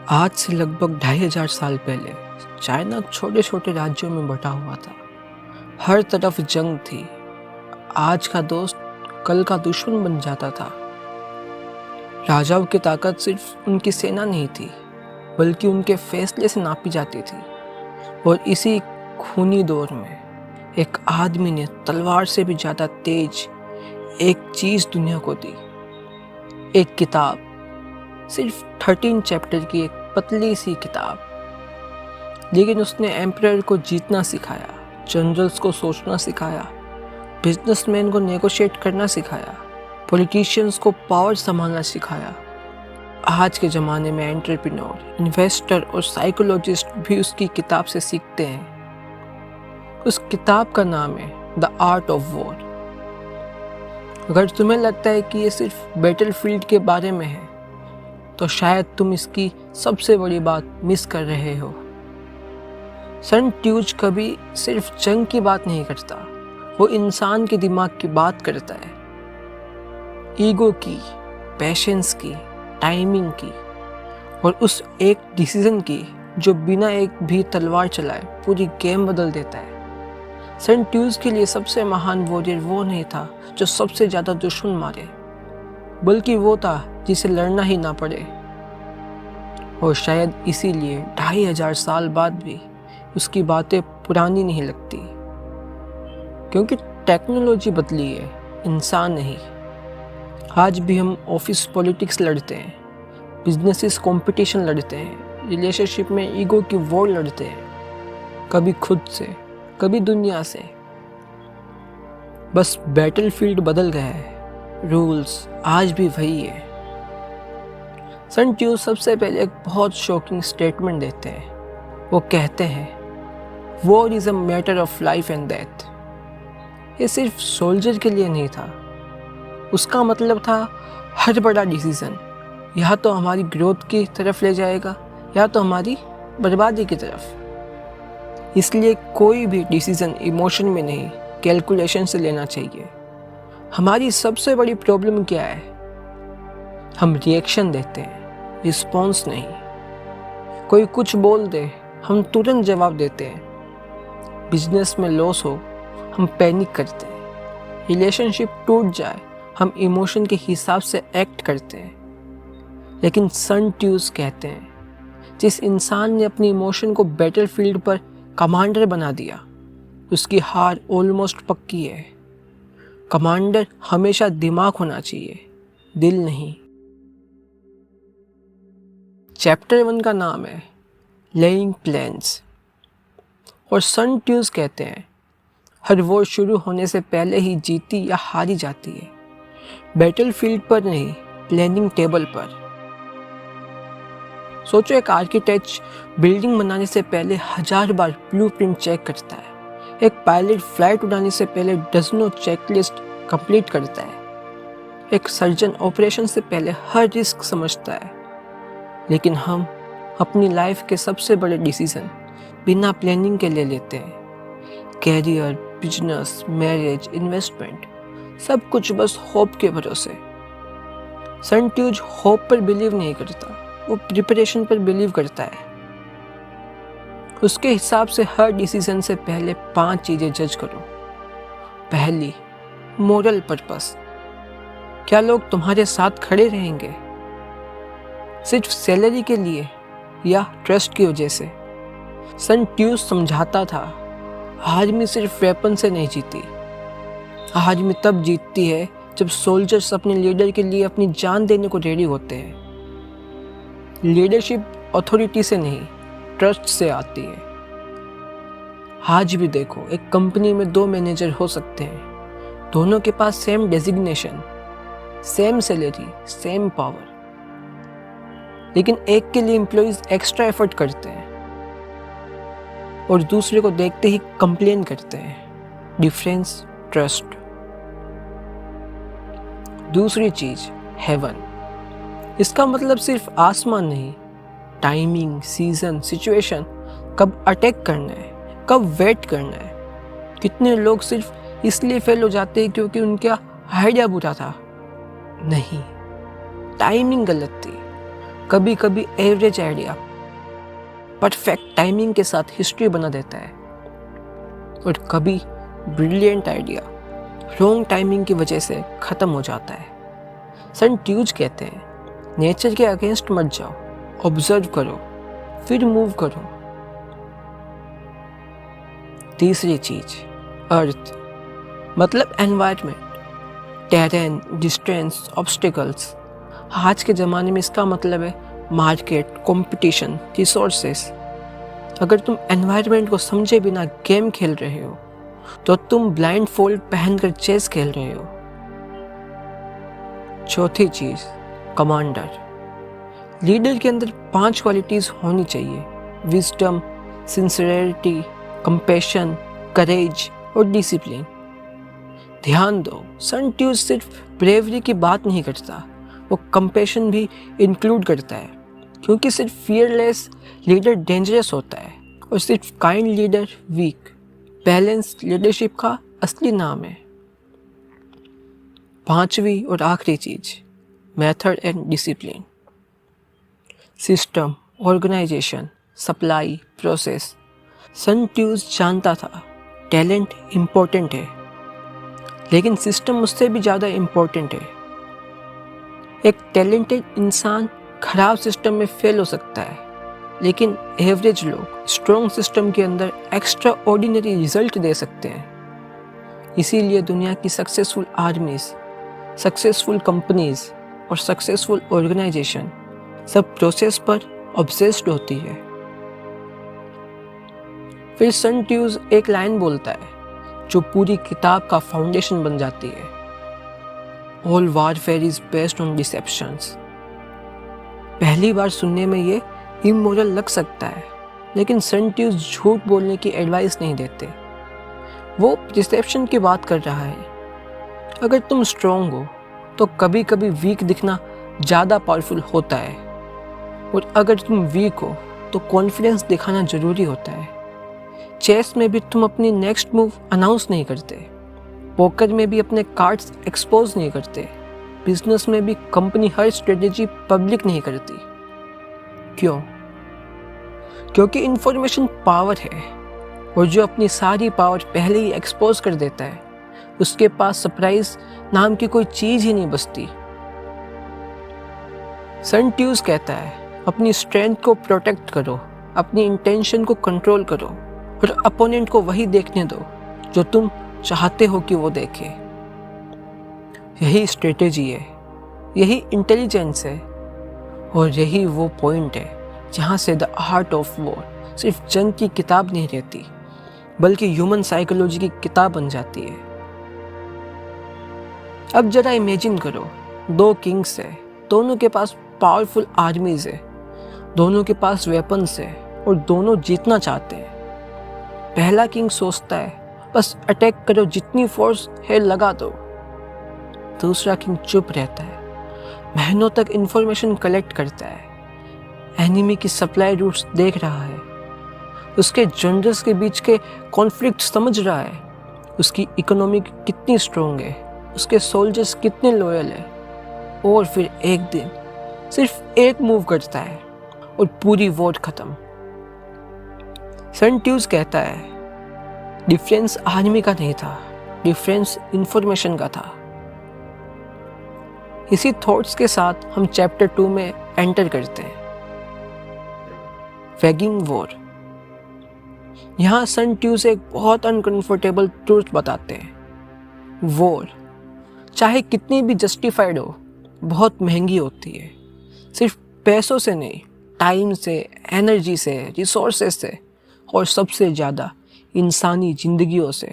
आज से लगभग 2500 साल पहले चाइना छोटे छोटे राज्यों में बटा हुआ था। हर तरफ जंग थी। आज का दोस्त कल का दुश्मन बन जाता था। राजाओं की ताकत सिर्फ उनकी सेना नहीं थी, बल्कि उनके फैसले से नापी जाती थी। और इसी खूनी दौर में एक आदमी ने तलवार से भी ज़्यादा तेज एक चीज़ दुनिया को दी। एक किताब, सिर्फ 13 चैप्टर की एक पतली सी किताब। लेकिन उसने एम्परर को जीतना सिखाया, जनरल्स को सोचना सिखाया, बिजनेसमैन को नेगोशिएट करना सिखाया, पॉलिटिशियंस को पावर संभालना सिखाया। आज के ज़माने में एंटरप्रेन्योर, इन्वेस्टर और साइकोलॉजिस्ट भी उसकी किताब से सीखते हैं। उस किताब का नाम है द आर्ट ऑफ वॉर। अगर तुम्हें लगता है कि ये सिर्फ बैटलफील्ड के बारे में है, तो शायद तुम इसकी सबसे बड़ी बात मिस कर रहे हो। सन ट्यूज कभी सिर्फ जंग की बात नहीं करता, वो इंसान के दिमाग की बात करता है। ईगो की, पेशेंस की, टाइमिंग की और उस एक डिसीजन की जो बिना एक भी तलवार चलाए पूरी गेम बदल देता है। सन ट्यूज के लिए सबसे महान वॉरियर वो नहीं था जो सबसे ज़्यादा दुश्मन मारे, बल्कि वो था जिसे लड़ना ही ना पड़े। और शायद इसीलिए 2500 साल बाद भी उसकी बातें पुरानी नहीं लगती, क्योंकि टेक्नोलॉजी बदली है, इंसान नहीं। आज भी हम ऑफिस पॉलिटिक्स लड़ते हैं, बिजनेसेस कंपटीशन लड़ते हैं, रिलेशनशिप में ईगो की वॉर लड़ते हैं, कभी खुद से, कभी दुनिया से। बस बैटलफील्ड बदल गया है, रूल्स आज भी वही है। सन ट्यूज सबसे पहले एक बहुत शॉकिंग स्टेटमेंट देते हैं। वो कहते हैं, war is a matter of life and death. ये सिर्फ सोल्जर के लिए नहीं था। उसका मतलब था हर बड़ा डिसीजन या तो हमारी ग्रोथ की तरफ ले जाएगा या तो हमारी बर्बादी की तरफ। इसलिए कोई भी डिसीजन इमोशन में नहीं, कैलकुलेशन से लेना चाहिए। हमारी सबसे बड़ी प्रॉब्लम क्या है? हम रिएक्शन देते हैं, रिस्पॉन्स नहीं। कोई कुछ बोल दे, हम तुरंत जवाब देते हैं। बिजनेस में लॉस हो, हम पैनिक करते हैं। रिलेशनशिप टूट जाए, हम इमोशन के हिसाब से एक्ट करते हैं। लेकिन सन ट्यूज कहते हैं, जिस इंसान ने अपनी इमोशन को बैटलफील्ड पर कमांडर बना दिया, उसकी हार ऑलमोस्ट पक्की है। कमांडर हमेशा दिमाग होना चाहिए, दिल नहीं। चैप्टर 1 का नाम है लेइंग प्लान्स। और सन ट्यूज कहते हैं, हर वॉर शुरू होने से पहले ही जीती या हारी जाती है, बैटलफील्ड पर नहीं, प्लानिंग टेबल पर। सोचो, एक आर्किटेक्ट बिल्डिंग बनाने से पहले 1000 बार ब्लूप्रिंट चेक करता है। एक पायलट फ्लाइट उड़ाने से पहले डजनों चेकलिस्ट कंप्लीट करता है। एक सर्जन ऑपरेशन से पहले हर रिस्क समझता है। लेकिन हम अपनी लाइफ के सबसे बड़े डिसीजन बिना प्लानिंग के ले लेते हैं। कैरियर, बिजनेस, मैरिज, इन्वेस्टमेंट, सब कुछ बस होप के भरोसे। सन ट्यूज होप पर बिलीव नहीं करता, वो प्रिपरेशन पर बिलीव करता है। उसके हिसाब से हर डिसीजन से पहले 5 चीजें जज करो। पहली, मोरल पर्पस। क्या लोग तुम्हारे साथ खड़े रहेंगे? सिर्फ सैलरी के लिए या ट्रस्ट की वजह से? सन ट्यूज समझाता था, आर्मी सिर्फ वेपन से नहीं जीती। आर्मी तब जीतती है जब सोल्जर्स अपने लीडर के लिए अपनी जान देने को रेडी होते हैं। लीडरशिप अथॉरिटी से नहीं, ट्रस्ट से आती है। आज भी देखो, एक कंपनी में 2 मैनेजर हो सकते हैं, दोनों के पास same designation, same salary, same power, लेकिन एक के लिए एम्प्लॉइज एक्स्ट्रा एफर्ट करते हैं और दूसरे को देखते ही कंप्लेन करते हैं। Difference, trust. दूसरी चीज, हेवन। इसका मतलब सिर्फ आसमान नहीं, टाइमिंग, सीजन, सिचुएशन, कब अटैक करना है, कब वेट करना है। कितने लोग सिर्फ इसलिए फेल हो जाते हैं क्योंकि उनका आइडिया बुरा था? नहीं, टाइमिंग गलत थी। कभी कभी एवरेज आइडिया परफेक्ट टाइमिंग के साथ हिस्ट्री बना देता है, और कभी ब्रिलियंट आइडिया रॉन्ग टाइमिंग की वजह से ख़त्म हो जाता है। सन ट्यूज कहते हैं, नेचर के अगेंस्ट मत जाओ, ऑब्जर्व करो फिर मूव करो। तीसरी चीज, अर्थ मतलब एनवायरनमेंट, टेरेन, डिस्टेंस, ऑब्स्टिकल्स। आज के ज़माने में इसका मतलब है मार्केट, कंपटीशन, रिसोर्सेस। अगर तुम एनवायरनमेंट को समझे बिना गेम खेल रहे हो तो तुम ब्लाइंड फोल्ड पहनकर चेस खेल रहे हो। चौथी चीज, कमांडर। लीडर के अंदर 5 क्वालिटीज होनी चाहिए: विजडम, सिंसियरिटी, कंपैशन, करेज और डिसिप्लिन। ध्यान दो, सन ट्यूज सिर्फ ब्रेवरी की बात नहीं करता, वो कंपैशन भी इंक्लूड करता है, क्योंकि सिर्फ फियरलेस लीडर डेंजरस होता है और सिर्फ kind leader weak. Balance leadership का असली नाम है। पांचवी और आखिरी चीज, method and discipline. System, organisation, supply, process. Sun Tzu जानता था टैलेंट इम्पोर्टेंट है, लेकिन सिस्टम उससे भी ज़्यादा इम्पोर्टेंट है। एक टैलेंटेड इंसान खराब सिस्टम में फेल हो सकता है, लेकिन एवरेज लोग स्ट्रॉन्ग सिस्टम के अंदर एक्स्ट्रा ऑर्डिनरी रिजल्ट दे सकते हैं। इसीलिए दुनिया की सक्सेसफुल आर्मीज, सक्सेसफुल कंपनीज और सक्सेसफुल ऑर्गेनाइजेशन सब प्रोसेस पर ऑब्सेस्ड होती है। फिर सन ट्यूज एक लाइन बोलता है जो पूरी किताब का फाउंडेशन बन जाती है: all warfare is based on deceptions. पहली बार सुनने में ये इमोरल लग सकता है, लेकिन सन ट्यूज झूठ बोलने की एडवाइस नहीं देते। वो डिसेप्शन की बात कर रहा है। अगर तुम स्ट्रॉन्ग हो तो कभी कभी वीक दिखना ज़्यादा पावरफुल होता है, और अगर तुम वीक हो तो कॉन्फिडेंस दिखाना जरूरी होता है। चेस में भी तुम अपनी नेक्स्ट मूव अनाउंस नहीं करते, पोकर में भी अपने कार्ड्स एक्सपोज नहीं करते, बिजनेस में भी कंपनी हर स्ट्रेटेजी पब्लिक नहीं करती। क्यों? क्योंकि इंफॉर्मेशन पावर है, और जो अपनी सारी पावर पहले ही एक्सपोज कर देता है उसके पास सरप्राइज नाम की कोई चीज ही नहीं बचती। सन ट्यूज कहता है, अपनी स्ट्रेंथ को प्रोटेक्ट करो, अपनी इंटेंशन को कंट्रोल करो, और अपोनेंट को वही देखने दो जो तुम चाहते हो कि वो देखे। यही स्ट्रेटेजी है, यही इंटेलिजेंस है, और यही वो पॉइंट है जहाँ से द आर्ट ऑफ वॉर सिर्फ जंग की किताब नहीं रहती, बल्कि ह्यूमन साइकोलॉजी की किताब बन जाती है। अब जरा इमेजिन करो, 2 किंग्स है, दोनों के पास पावरफुल आर्मीज है, दोनों के पास वेपन्स है, और दोनों जीतना चाहते हैं। पहला किंग सोचता है बस अटैक करो, जितनी फोर्स है लगा दो। दूसरा किंग चुप रहता है, महीनों तक इंफॉर्मेशन कलेक्ट करता है, एनिमी की सप्लाई रूट्स देख रहा है, उसके जनरल्स के बीच के कॉन्फ्लिक्ट समझ रहा है, उसकी इकोनॉमी कितनी स्ट्रोंग है, उसके सोल्जर्स कितने लॉयल है, और फिर एक दिन सिर्फ एक मूव करता है और पूरी वॉर खत्म। सन ट्यूज कहता है, डिफरेंस आर्मी का नहीं था, डिफरेंस इंफॉर्मेशन का था। इसी थॉट्स के साथ हम चैप्टर 2 में एंटर करते हैं, वेगिंग वॉर। यहाँ सन ट्यूज एक बहुत अनकंफर्टेबल ट्रूथ बताते हैं, वॉर चाहे कितनी भी जस्टिफाइड हो, बहुत महंगी होती है। सिर्फ पैसों से नहीं, टाइम से, एनर्जी से, रिसोर्सेस से, और सबसे ज़्यादा इंसानी जिंदगियों से।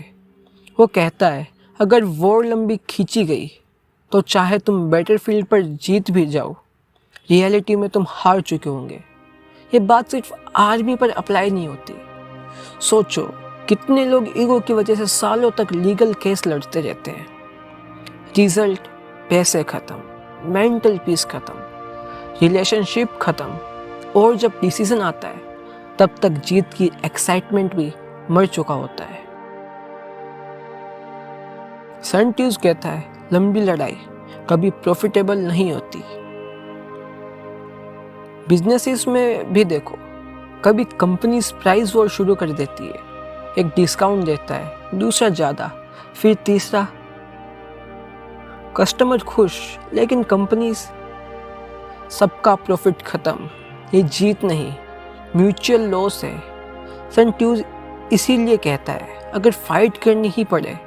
वो कहता है, अगर वॉर लंबी खींची गई तो चाहे तुम बैटलफील्ड पर जीत भी जाओ, रियलिटी में तुम हार चुके होंगे। ये बात सिर्फ आर्मी पर अप्लाई नहीं होती। सोचो, कितने लोग ईगो की वजह से सालों तक लीगल केस लड़ते रहते हैं। रिजल्ट, पैसे खत्म, मेंटल पीस खत्म, रिलेशनशिप खत्म, और जब डिसीजन आता है तब तक जीत की एक्साइटमेंट भी मर चुका होता है। सन ट्यूज कहता है, लंबी लड़ाई कभी प्रॉफिटेबल नहीं होती। बिजनेसेस में भी देखो, कभी कंपनीज प्राइस वॉर शुरू कर देती है, एक डिस्काउंट देता है, दूसरा ज़्यादा, फिर तीसरा। कस्टमर खुश लेकिन कंपनीज, सबका प्रॉफिट खत्म। ये जीत नहीं, म्यूचुअल लॉस है। सन ट्यूज इसीलिए कहता है अगर फाइट करनी ही पड़े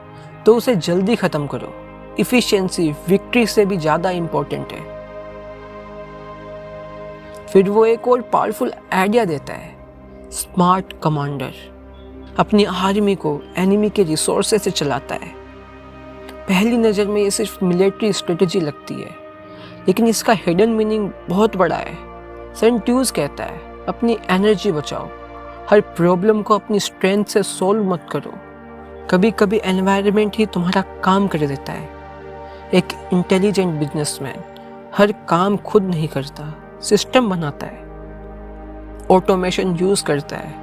तो उसे जल्दी ख़त्म करो। इफ़िशिएंसी विक्ट्री से भी ज़्यादा इम्पोर्टेंट है। फिर वो एक और पावरफुल आइडिया देता है, स्मार्ट कमांडर अपनी आर्मी को एनिमी के रिसोर्सेज से चलाता है। पहली नज़र में ये सिर्फ मिलिट्री स्ट्रेटजी लगती है, लेकिन इसका हिडन मीनिंग बहुत बड़ा है। सन ट्यूज कहता है अपनी एनर्जी बचाओ, हर प्रॉब्लम को अपनी स्ट्रेंथ से सोल्व मत करो। कभी कभी एनवायरनमेंट ही तुम्हारा काम कर देता है। एक इंटेलिजेंट बिजनेसमैन हर काम खुद नहीं करता, सिस्टम बनाता है, ऑटोमेशन यूज़ करता है,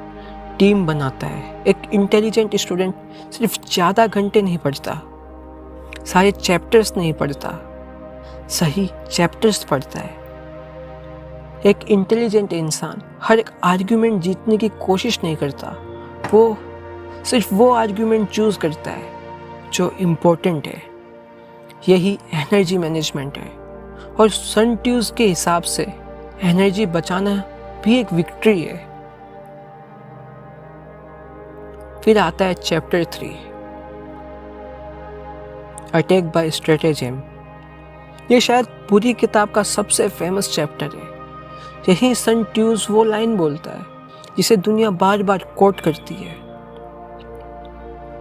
टीम बनाता है। एक इंटेलिजेंट स्टूडेंट सिर्फ ज़्यादा घंटे नहीं पढ़ता, सारे चैप्टर्स नहीं पढ़ता, सही चैप्टर्स पढ़ता है। एक इंटेलिजेंट इंसान हर एक आर्ग्यूमेंट जीतने की कोशिश नहीं करता, वो सिर्फ वो आर्ग्यूमेंट चूज़ करता है जो इम्पोर्टेंट है। यही एनर्जी मैनेजमेंट है। और सन ट्यूज के हिसाब से एनर्जी बचाना भी एक विक्ट्री है। फिर आता है चैप्टर 3, अटैक बाय स्ट्रेटेजिम। ये शायद पूरी किताब का सबसे फेमस चैप्टर है। यही सन ट्यूज वो लाइन बोलता है जिसे दुनिया बार बार कोट करती है,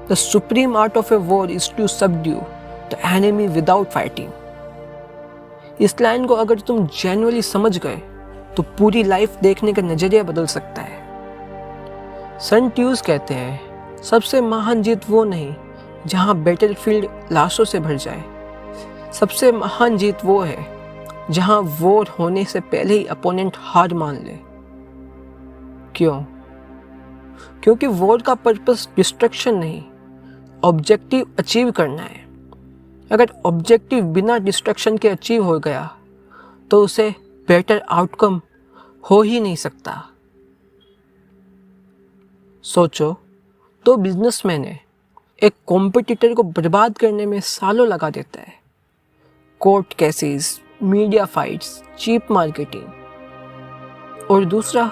the supreme art of a war is to subdue the enemy without fighting. इस लाइन को अगर तुम जेन्युइनली समझ गए तो पूरी लाइफ देखने का नजरिया बदल सकता है। सन ट्यूज कहते हैं सबसे महान जीत वो नहीं जहां बैटलफील्ड लाशों से भर जाए, सबसे महान जीत वो है जहां वॉर होने से पहले ही अपोनेंट हार मान ले। क्यों? क्योंकि वॉर का पर्पस डिस्ट्रक्शन नहीं, ऑब्जेक्टिव अचीव करना है। अगर ऑब्जेक्टिव बिना डिस्ट्रक्शन के अचीव हो गया तो उसे बेटर आउटकम हो ही नहीं सकता। सोचो, तो बिजनेसमैन है, एक कॉम्पिटिटर को बर्बाद करने में सालों लगा देता है। Court cases, media fights, cheap marketing. और दूसरा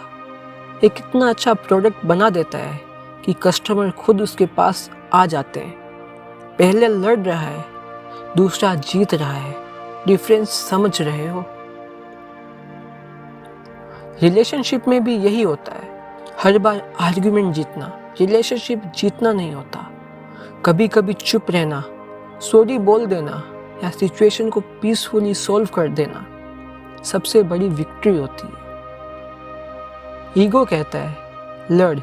एक इतना अच्छा प्रोडक्ट बना देता है कि कस्टमर खुद उसके पास आ जाते हैं। पहले लड़ रहा है, दूसरा जीत रहा है। डिफरेंस समझ रहे हो? रिलेशनशिप में भी यही होता है। हर बार आर्ग्यूमेंट जीतना रिलेशनशिप जीतना नहीं होता। कभी कभी चुप रहना, सॉरी बोल देना या सिचुएशन को पीसफुली सॉल्व कर देना सबसे बड़ी विक्ट्री होती है। ईगो कहता है लड़,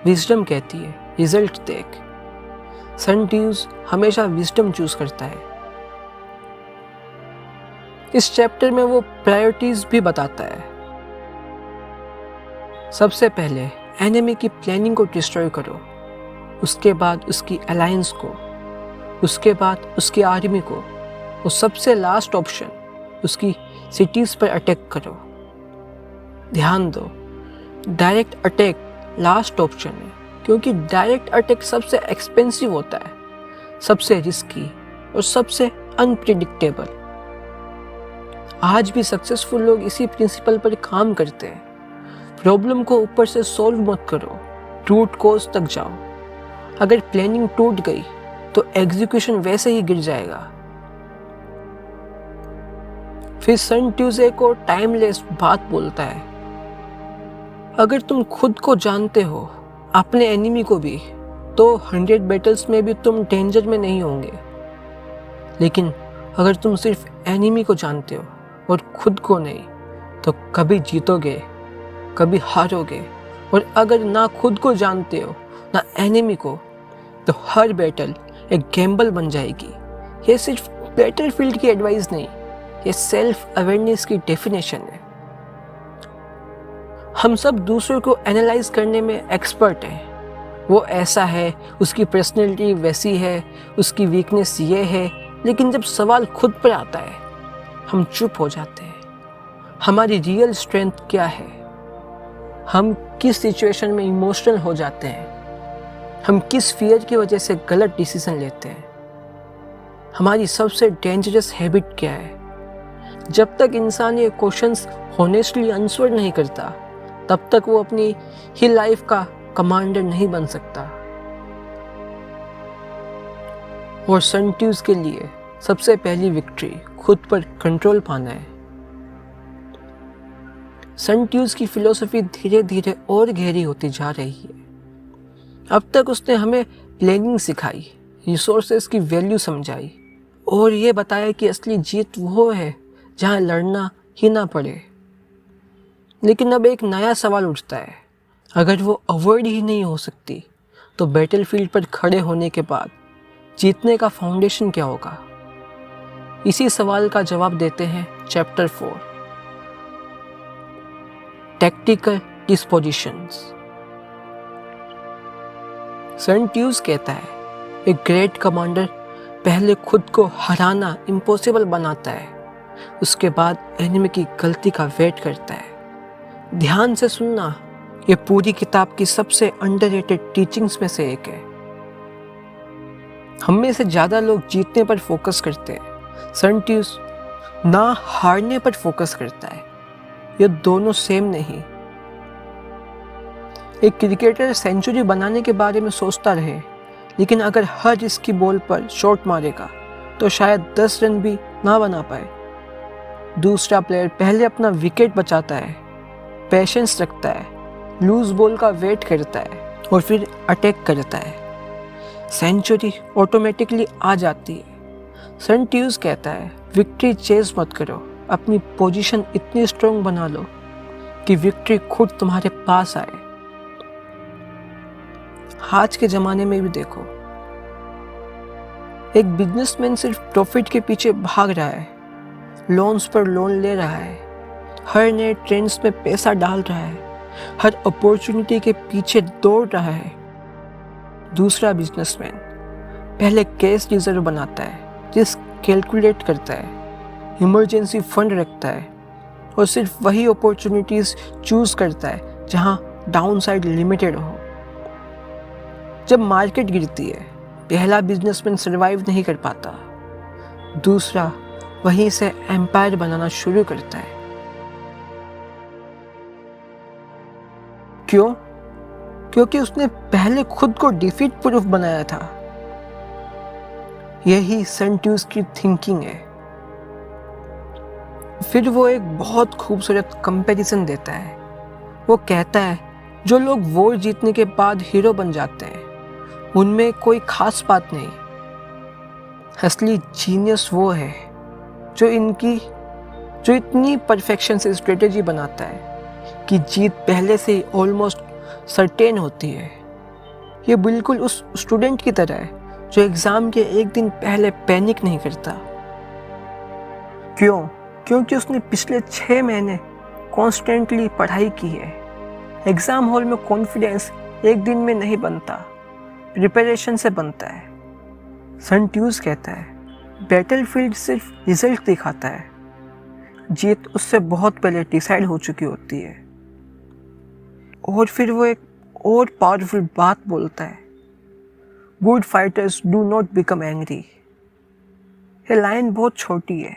विजडम कहती है रिजल्ट देख। सन ट्यूज हमेशा विजडम चूज करता है। इस चैप्टर में वो प्रायोरिटीज भी बताता है। सबसे पहले एनिमी की प्लानिंग को डिस्ट्रॉय करो, उसके बाद उसकी अलायंस को, उसके बाद उसकी आर्मी को, और सबसे लास्ट ऑप्शन उसकी सिटीज पर अटैक करो। ध्यान दो, डायरेक्ट अटैक लास्ट ऑप्शन है, क्योंकि डायरेक्ट अटैक सबसे एक्सपेंसिव होता है, सबसे रिस्की और सबसे अनप्रिडिक्टेबल। आज भी सक्सेसफुल लोग इसी प्रिंसिपल पर काम करते हैं। प्रॉब्लम को ऊपर से सॉल्व मत करो, रूट कोज तक जाओ। अगर प्लानिंग टूट गई तो एग्जीक्यूशन वैसे ही गिर जाएगा। फिर सन ट्यूज एक और टाइमलेस बात बोलता है, अगर तुम खुद को जानते हो, अपने एनिमी को भी, तो 100 बैटल्स में भी तुम डेंजर में नहीं होंगे। लेकिन अगर तुम सिर्फ एनिमी को जानते हो और खुद को नहीं, तो कभी जीतोगे कभी हारोगे। और अगर ना खुद को जानते हो ना एनिमी को, तो हर बैटल एक गैम्बल बन जाएगी। ये सिर्फ बैटलफील्ड की एडवाइस नहीं, ये सेल्फ अवेयरनेस की डेफिनेशन है। हम सब दूसरों को एनालाइज करने में एक्सपर्ट हैं। वो ऐसा है, उसकी पर्सनैलिटी वैसी है, उसकी वीकनेस ये है, लेकिन जब सवाल खुद पर आता है हम चुप हो जाते हैं। हमारी रियल स्ट्रेंथ क्या है, हम किस सिचुएशन में इमोशनल हो जाते हैं, हम किस फियर की वजह से गलत डिसीजन लेते हैं, हमारी सबसे डेंजरस हैबिट क्या है। जब तक इंसान ये क्वेश्चंस हॉनेस्टली आंसर नहीं करता, तब तक वो अपनी ही लाइफ का कमांडर नहीं बन सकता। और सन ट्यूज के लिए सबसे पहली विक्ट्री खुद पर कंट्रोल पाना है। सन ट्यूज की फिलॉसफी धीरे धीरे और गहरी होती जा रही है। अब तक उसने हमें प्लानिंग सिखाई, रिसोर्सेज की वैल्यू समझाई और ये बताया कि असली जीत वो है जहाँ लड़ना ही ना पड़े। लेकिन अब एक नया सवाल उठता है, अगर वो अवॉइड ही नहीं हो सकती तो बैटलफील्ड पर खड़े होने के बाद जीतने का फाउंडेशन क्या होगा। इसी सवाल का जवाब देते हैं चैप्टर 4, टैक्टिकल डिस्पोजिशंस। सन ट्यूज कहता है, एक ग्रेट कमांडर पहले खुद को हराना इम्पॉसिबल बनाता है, उसके बाद एनिमी की गलती का वेट करता है। ध्यान से सुनना, ये पूरी किताब की सबसे अंडररेटेड टीचिंग्स में से एक है। हम में से ज़्यादा लोग जीतने पर फोकस करते हैं, सन ट्यूज ना हारने पर फोकस करता है। ये दोनों सेम नहीं। एक क्रिकेटर सेंचुरी बनाने के बारे में सोचता रहे, लेकिन अगर हर इसकी बॉल पर शॉट मारेगा तो शायद 10 रन भी ना बना पाए। दूसरा प्लेयर पहले अपना विकेट बचाता है, पेशेंस रखता है, लूज बॉल का वेट करता है और फिर अटैक करता है। सेंचुरी ऑटोमेटिकली आ जाती है। सन ट्यूज कहता है, विक्ट्री चेज मत करो, अपनी पोजीशन इतनी स्ट्रांग बना लो कि विक्ट्री खुद तुम्हारे पास आए। आज के ज़माने में भी देखो, एक बिजनेसमैन सिर्फ प्रॉफिट के पीछे भाग रहा है, लोन्स पर लोन ले रहा है, हर नए ट्रेंड्स में पैसा डाल रहा है, हर अपॉर्चुनिटी के पीछे दौड़ रहा है। दूसरा बिजनेसमैन पहले कैश रिजर्व बनाता है, रिस्क कैलकुलेट करता है, इमरजेंसी फंड रखता है और सिर्फ वही अपॉर्चुनिटीज चूज करता है जहां डाउनसाइड लिमिटेड हो। जब मार्केट गिरती है, पहला बिजनेसमैन सरवाइव नहीं कर पाता, दूसरा वहीं से एम्पायर बनाना शुरू करता है। क्यों? क्योंकि उसने पहले खुद को डिफीट प्रूफ बनाया था। यही सन ट्यूज की थिंकिंग है। फिर वो एक बहुत खूबसूरत कंपैरिजन देता है। वो कहता है, जो लोग वॉर जीतने के बाद हीरो बन जाते हैं, उनमें कोई खास बात नहीं। असली जीनियस वो है जो इतनी परफेक्शन से स्ट्रेटेजी बनाता है कि जीत पहले से ही ऑलमोस्ट सर्टेन होती है। ये बिल्कुल उस स्टूडेंट की तरह है जो एग्ज़ाम के एक दिन पहले पैनिक नहीं करता। क्यों? क्योंकि उसने पिछले 6 महीने कॉन्स्टेंटली पढ़ाई की है। एग्ज़ाम हॉल में कॉन्फिडेंस एक दिन में नहीं बनता, प्रिपरेशन से बनता है। सन ट्यूज कहता है, बैटलफील्ड सिर्फ रिजल्ट दिखाता है, जीत उससे बहुत पहले डिसाइड हो चुकी होती है। और फिर वो एक और पावरफुल बात बोलता है, good fighters do not become angry. ये लाइन बहुत छोटी है,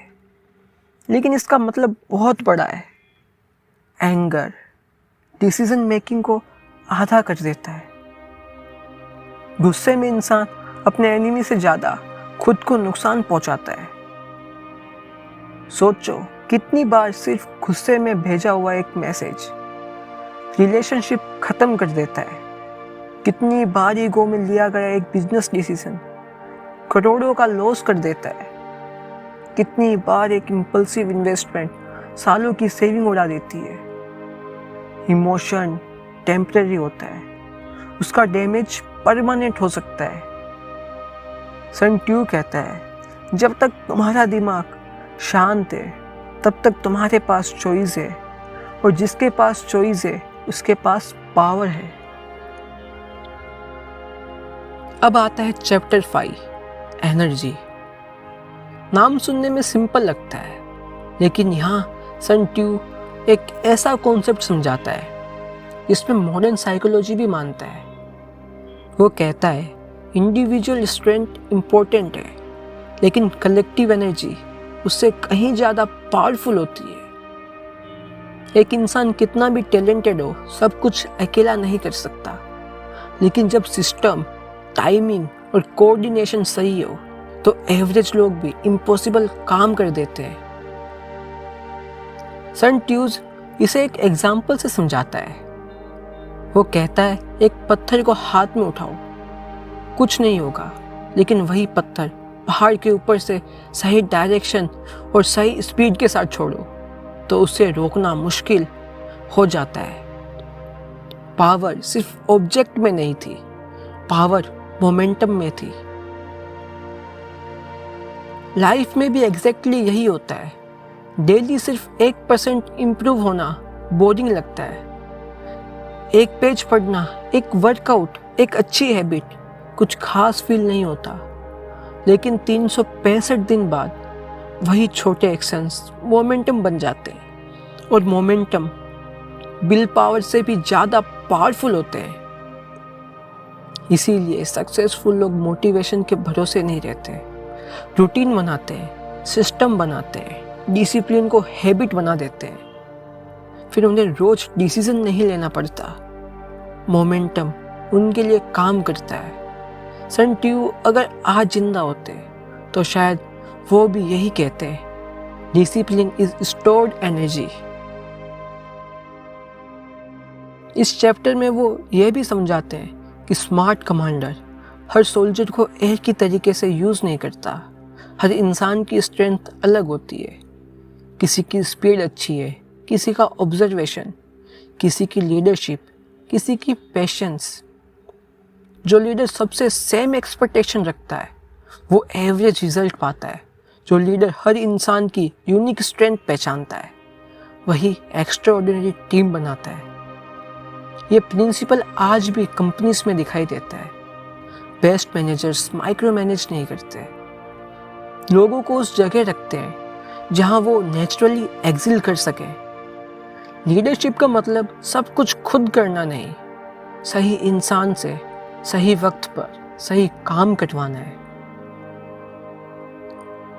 लेकिन इसका मतलब बहुत बड़ा है। एंगर डिसीजन मेकिंग को आधा कर देता है। गुस्से में इंसान अपने एनिमी से ज़्यादा खुद को नुकसान पहुंचाता है। सोचो, कितनी बार सिर्फ गुस्से में भेजा हुआ एक मैसेज रिलेशनशिप खत्म कर देता है। कितनी बार ईगो में लिया गया एक बिजनेस डिसीजन करोड़ों का लॉस कर देता है। कितनी बार एक इम्पल्सिव इन्वेस्टमेंट सालों की सेविंग उड़ा देती है। इमोशन टेम्परेरी होता है, उसका डैमेज परमानेंट हो सकता है। सन ट्यू कहता है, जब तक तुम्हारा दिमाग शांत है तब तक तुम्हारे पास चॉइस है, और जिसके पास चॉइस है उसके पास पावर है। अब आता है चैप्टर 5, एनर्जी। नाम सुनने में सिंपल लगता है, लेकिन यहाँ सन ट्यू एक ऐसा कॉन्सेप्ट समझाता है जिसमें मॉडर्न साइकोलॉजी भी मानता है। वो कहता है इंडिविजुअल स्ट्रेंथ इम्पोर्टेंट है, लेकिन कलेक्टिव एनर्जी उससे कहीं ज़्यादा पावरफुल होती है। एक इंसान कितना भी टैलेंटेड हो, सब कुछ अकेला नहीं कर सकता, लेकिन जब सिस्टम, टाइमिंग और कोऑर्डिनेशन सही हो तो एवरेज लोग भी इम्पॉसिबल काम कर देते हैं। सन ट्यूज इसे एक एग्जाम्पल से समझाता है। वो कहता है एक पत्थर को हाथ में उठाओ, कुछ नहीं होगा, लेकिन वही पत्थर पहाड़ के ऊपर से सही डायरेक्शन और सही स्पीड के साथ छोड़ो तो उसे रोकना मुश्किल हो जाता है। पावर सिर्फ ऑब्जेक्ट में नहीं थी, पावर मोमेंटम में थी। लाइफ में भी एग्जैक्टली यही होता है। डेली सिर्फ 1% इम्प्रूव होना बोरिंग लगता है। एक पेज पढ़ना, एक वर्कआउट, एक अच्छी हैबिट कुछ खास फील नहीं होता, लेकिन 365 दिन बाद वही छोटे एक्शंस मोमेंटम बन जाते हैं, और मोमेंटम विल पावर से भी ज़्यादा पावरफुल होते हैं। इसीलिए सक्सेसफुल लोग मोटिवेशन के भरोसे नहीं रहते, रूटीन बनाते हैं, सिस्टम बनाते हैं, डिसिप्लिन को हैबिट बना देते हैं। फिर उन्हें रोज डिसीजन नहीं लेना पड़ता, मोमेंटम उनके लिए काम करता है। सन ट्यू अगर आज जिंदा होते तो शायद वो भी यही कहते हैं, डिसिप्लिन इज स्टोर्ड एनर्जी। इस चैप्टर में वो ये भी समझाते हैं कि स्मार्ट कमांडर हर सोल्जर को एक ही तरीके से यूज़ नहीं करता। हर इंसान की स्ट्रेंथ अलग होती है। किसी की स्पीड अच्छी है, किसी का ऑब्जर्वेशन, किसी की लीडरशिप, किसी की पेशेंस। जो लीडर सबसे सेम एक्सपेक्टेशन रखता है वो एवरेज रिजल्ट पाता है। जो लीडर हर इंसान की यूनिक स्ट्रेंथ पहचानता है वही एक्स्ट्राऑर्डिनरी टीम बनाता है। ये प्रिंसिपल आज भी कंपनीज में दिखाई देता है। बेस्ट मैनेजर्स माइक्रो मैनेज नहीं करते, लोगों को उस जगह रखते हैं जहां वो नेचुरली एक्सिल कर सके। लीडरशिप का मतलब सब कुछ खुद करना नहीं, सही इंसान से सही वक्त पर सही काम करवाना है।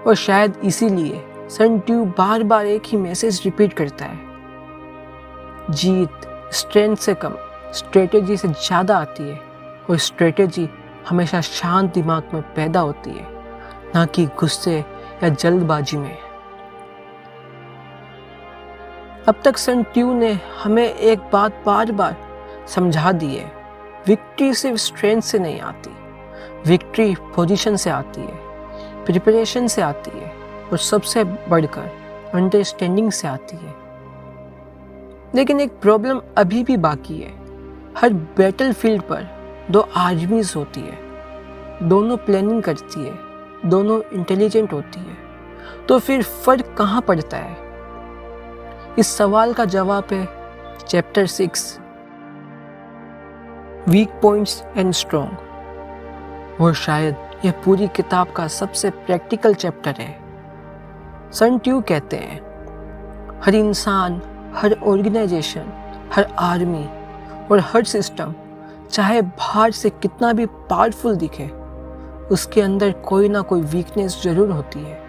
और शायद इसीलिए सन ट्यू बार बार एक ही मैसेज रिपीट करता है, जीत स्ट्रेंथ से कम स्ट्रेटेजी से ज़्यादा आती है, और स्ट्रेटेजी हमेशा शांत दिमाग में पैदा होती है, ना कि गुस्से या जल्दबाजी में। अब तक सन ट्यू ने हमें एक बात बार बार समझा दी है, विक्ट्री सिर्फ स्ट्रेंथ से नहीं आती, विक्ट्री पोजीशन से आती है, प्रिपरेशन से आती है, और सबसे बढ़कर अंडरस्टैंडिंग से आती है। लेकिन एक प्रॉब्लम अभी भी बाकी है। हर बैटल फील्ड पर दो आर्मीज होती है, दोनों प्लानिंग करती है, दोनों इंटेलिजेंट होती है, तो फिर फर्क कहाँ पड़ता है? इस सवाल का जवाब है chapter 6, weak points and strong. और शायद यह पूरी किताब का सबसे प्रैक्टिकल चैप्टर है। सन ट्यू कहते हैं, हर इंसान, हर ऑर्गेनाइजेशन, हर आर्मी और हर सिस्टम चाहे बाहर से कितना भी पावरफुल दिखे, उसके अंदर कोई ना कोई वीकनेस जरूर होती है।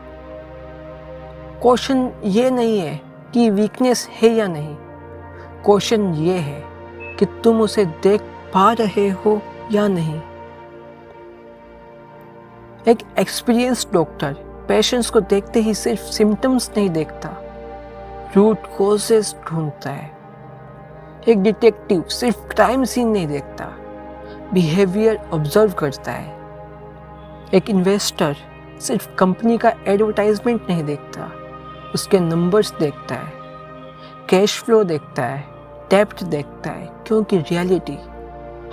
क्वेश्चन ये नहीं है कि वीकनेस है या नहीं, क्वेश्चन ये है कि तुम उसे देख पा रहे हो या नहीं। एक एक्सपीरियंस्ड डॉक्टर पेशेंट्स को देखते ही सिर्फ सिम्टम्स नहीं देखता, रूट कॉजेस ढूंढता है। एक डिटेक्टिव सिर्फ क्राइम सीन नहीं देखता, बिहेवियर ऑब्जर्व करता है। एक इन्वेस्टर सिर्फ कंपनी का एडवर्टाइजमेंट नहीं देखता, उसके नंबर्स देखता है, कैश फ्लो देखता है, डेप्थ देखता है, क्योंकि रियलिटी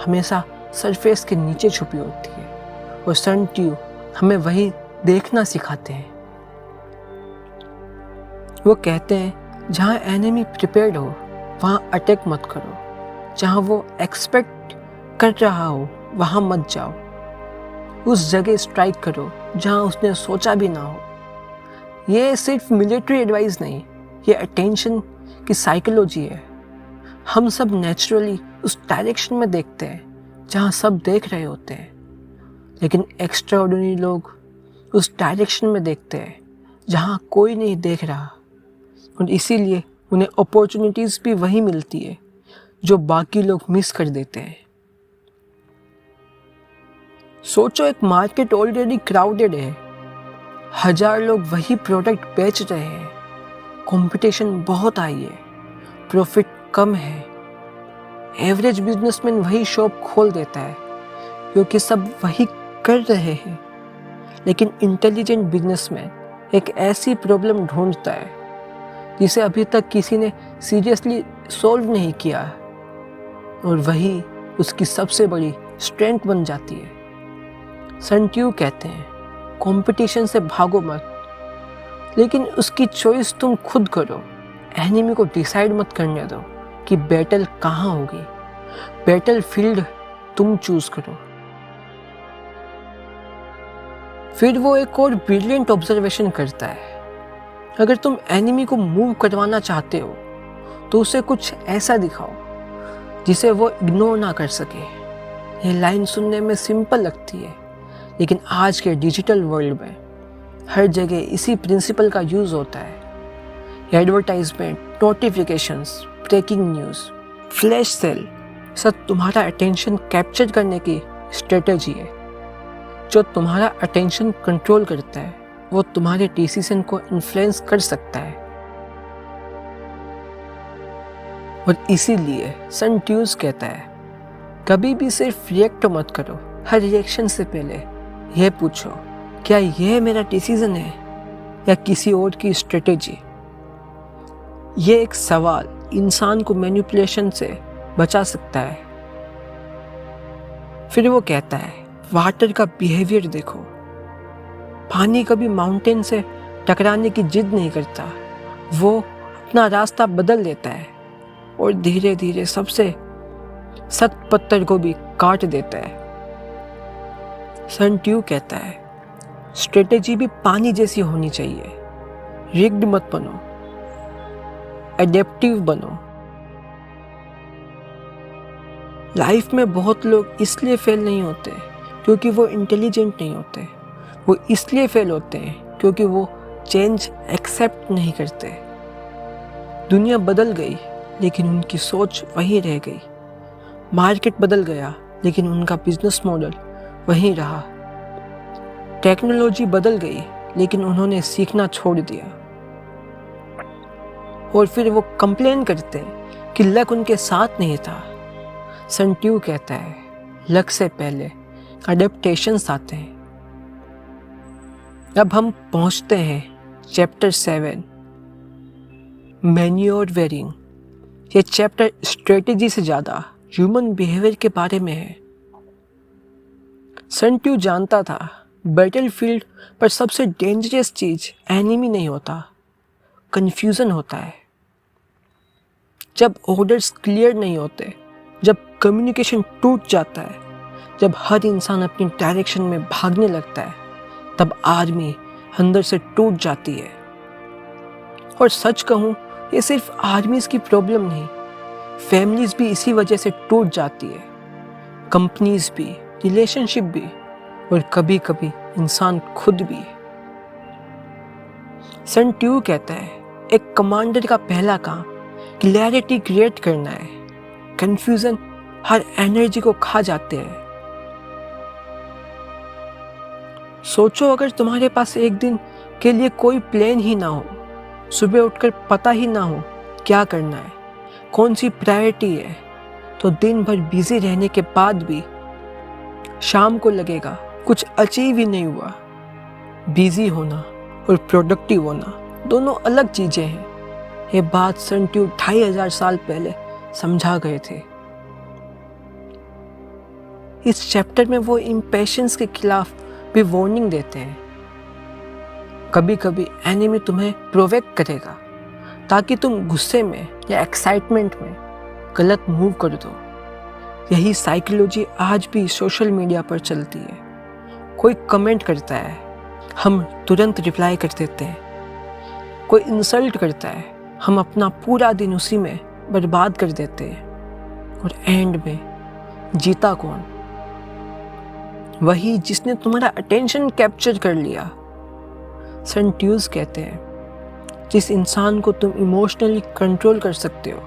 हमेशा सरफेस के नीचे छुपी होती है। और सन ट्यू हमें वही देखना सिखाते हैं। वो कहते हैं, जहाँ एनिमी प्रिपेयर्ड हो वहाँ अटैक मत करो, जहाँ वो एक्सपेक्ट कर रहा हो वहाँ मत जाओ, उस जगह स्ट्राइक करो जहाँ उसने सोचा भी ना हो। ये सिर्फ मिलिट्री एडवाइस नहीं, ये अटेंशन की साइकोलॉजी है। हम सब नेचुरली उस डायरेक्शन में देखते हैं जहाँ सब देख रहे होते हैं, लेकिन एक्स्ट्राऑर्डिनरी लोग उस डायरेक्शन में देखते हैं जहाँ कोई नहीं देख रहा, और इसीलिए उन्हें अपॉर्चुनिटीज़ भी वही मिलती है जो बाकी लोग मिस कर देते हैं। सोचो, एक मार्केट ऑलरेडी क्राउडेड है, 1000 लोग वही प्रोडक्ट बेच रहे हैं, कंपटीशन बहुत हाई है, प्रॉफिट कम है। एवरेज बिजनेसमैन वही शॉप खोल देता है क्योंकि सब वही कर रहे हैं, लेकिन इंटेलिजेंट बिजनेसमैन एक ऐसी प्रॉब्लम ढूंढता है जिसे अभी तक किसी ने सीरियसली सॉल्व नहीं किया है, और वही उसकी सबसे बड़ी स्ट्रेंथ बन जाती है। सन ट्यू कहते हैं, कंपटीशन से भागो मत, लेकिन उसकी चॉइस तुम खुद करो। एनिमी को डिसाइड मत करने दो कि बैटल कहाँ होगी, बैटल फील्ड तुम चूज करो। फिर वो एक और ब्रिलियंट ऑब्जर्वेशन करता है, अगर तुम एनिमी को मूव करवाना चाहते हो तो उसे कुछ ऐसा दिखाओ जिसे वो इग्नोर ना कर सके। ये लाइन सुनने में सिंपल लगती है, लेकिन आज के डिजिटल वर्ल्ड में हर जगह इसी प्रिंसिपल का यूज़ होता है। Advertisement, notifications, breaking news, flash sale सब तुम्हारा अटेंशन कैप्चर करने की स्ट्रेटजी है। जो तुम्हारा अटेंशन कंट्रोल करता है वो तुम्हारे डिसीजन को इन्फ्लुएंस कर सकता है। और इसीलिए सन ट्यूज कहता है, कभी भी सिर्फ रिएक्ट मत करो, हर रिएक्शन से पहले यह पूछो, क्या यह मेरा डिसीजन है या किसी और की स्ट्रेटेजी। यह एक सवाल इंसान को मैनिपुलेशन से बचा सकता है। फिर वो कहता है, वाटर का बिहेवियर देखो, पानी कभी माउंटेन से टकराने की जिद नहीं करता, वो अपना रास्ता बदल देता है और धीरे धीरे सबसे सख्त पत्थर को भी काट देता है। सन ट्यू कहता है, स्ट्रेटेजी भी पानी जैसी होनी चाहिए, रिग्ड मत बनो, एडेप्टिव बनो। लाइफ में बहुत लोग इसलिए फेल नहीं होते क्योंकि वो इंटेलिजेंट नहीं होते, वो इसलिए फेल होते हैं क्योंकि वो चेंज एक्सेप्ट नहीं करते। दुनिया बदल गई लेकिन उनकी सोच वही रह गई, मार्केट बदल गया लेकिन उनका बिजनेस मॉडल वही रहा, टेक्नोलॉजी बदल गई लेकिन उन्होंने सीखना छोड़ दिया। और फिर वो कंप्लेन करते हैं कि लक उनके साथ नहीं था। सन ट्यू कहता है, लक से पहले अडेप्टेशंस आते हैं। अब हम पहुंचते हैं चैप्टर 7, मैन्योर वेरिंग। ये चैप्टर स्ट्रेटेजी से ज़्यादा ह्यूमन बिहेवियर के बारे में है। सन ट्यू जानता था बैटलफील्ड पर सबसे डेंजरस चीज़ एनिमी नहीं होता, कन्फ्यूज़न होता है। जब ऑर्डर्स क्लियर नहीं होते, जब कम्युनिकेशन टूट जाता है, जब हर इंसान अपनी डायरेक्शन में भागने लगता है, तब आर्मी अंदर से टूट जाती है। और सच कहूँ, ये सिर्फ आर्मीज की प्रॉब्लम नहीं, फैमिलीज भी इसी वजह से टूट जाती है, कंपनीज भी, रिलेशनशिप भी, और कभी कभी इंसान खुद भी। सन ट्यू कहता है, एक कमांडर का पहला काम क्लैरिटी क्रिएट करना है। कंफ्यूजन हर एनर्जी को खा जाते हैं। सोचो, अगर तुम्हारे पास एक दिन के लिए कोई प्लान ही ना हो, सुबह उठकर पता ही ना हो क्या करना है, कौन सी प्रायोरिटी है, तो दिन भर बिजी रहने के बाद भी शाम को लगेगा कुछ अचीव ही नहीं हुआ। बिजी होना और प्रोडक्टिव होना दोनों अलग चीजें हैं। ये बात सन ट्यू 2500 साल पहले समझा गए थे। इस चैप्टर में वो इम्पेशंस के खिलाफ भी वार्निंग देते हैं। कभी कभी एनिमी तुम्हें प्रोवोक करेगा ताकि तुम गुस्से में या एक्साइटमेंट में गलत मूव कर दो। यही साइकोलॉजी आज भी सोशल मीडिया पर चलती है। कोई कमेंट करता है, हम तुरंत रिप्लाई कर देते हैं। कोई इंसल्ट करता है, हम अपना पूरा दिन उसी में बर्बाद कर देते हैं, और एंड में जीता कौन? वही जिसने तुम्हारा अटेंशन कैप्चर कर लिया। सेंट्यूज कहते हैं, जिस इंसान को तुम इमोशनली कंट्रोल कर सकते हो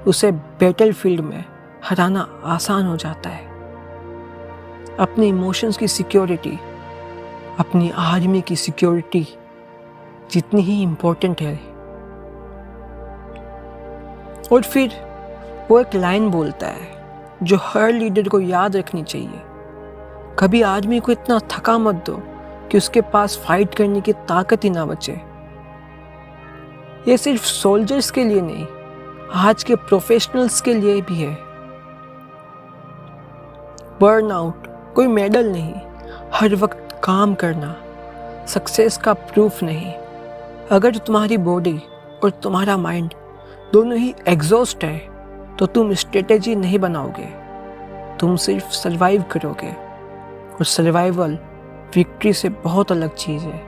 उसे बैटलफील्ड में हराना आसान हो जाता है। अपने इमोशंस की सिक्योरिटी अपनी आर्मी की सिक्योरिटी जितनी ही इम्पोर्टेंट है। और फिर वो एक लाइन बोलता है जो हर लीडर को याद रखनी चाहिए, कभी आदमी को इतना थका मत दो कि उसके पास फाइट करने की ताकत ही ना बचे। ये सिर्फ सोल्जर्स के लिए नहीं, आज के प्रोफेशनल्स के लिए भी है। बर्नआउट कोई मेडल नहीं, हर वक्त काम करना सक्सेस का प्रूफ नहीं। अगर तुम्हारी बॉडी और तुम्हारा माइंड दोनों ही एग्जॉस्ट है तो तुम स्ट्रेटेजी नहीं बनाओगे, तुम सिर्फ सरवाइव करोगे, और सर्वाइवल विक्ट्री से बहुत अलग चीज़ है।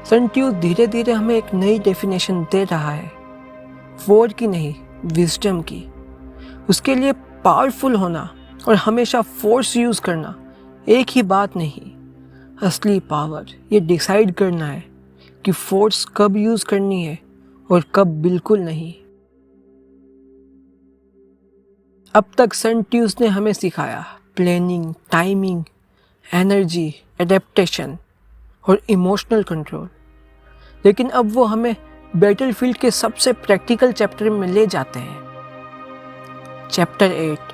सेंट्यूज धीरे धीरे हमें एक नई डेफिनेशन दे रहा है, वॉर की नहीं, विजडम की। उसके लिए पावरफुल होना और हमेशा फोर्स यूज़ करना एक ही बात नहीं। असली पावर ये डिसाइड करना है कि फोर्स कब यूज़ करनी है और कब बिल्कुल नहीं। अब तक सेंट्यूज ने हमें सिखाया प्लानिंग, टाइमिंग, एनर्जी, एडेप्टेशन और इमोशनल कंट्रोल, लेकिन अब वो हमें बैटलफील्ड के सबसे प्रैक्टिकल चैप्टर में ले जाते हैं। Chapter 8,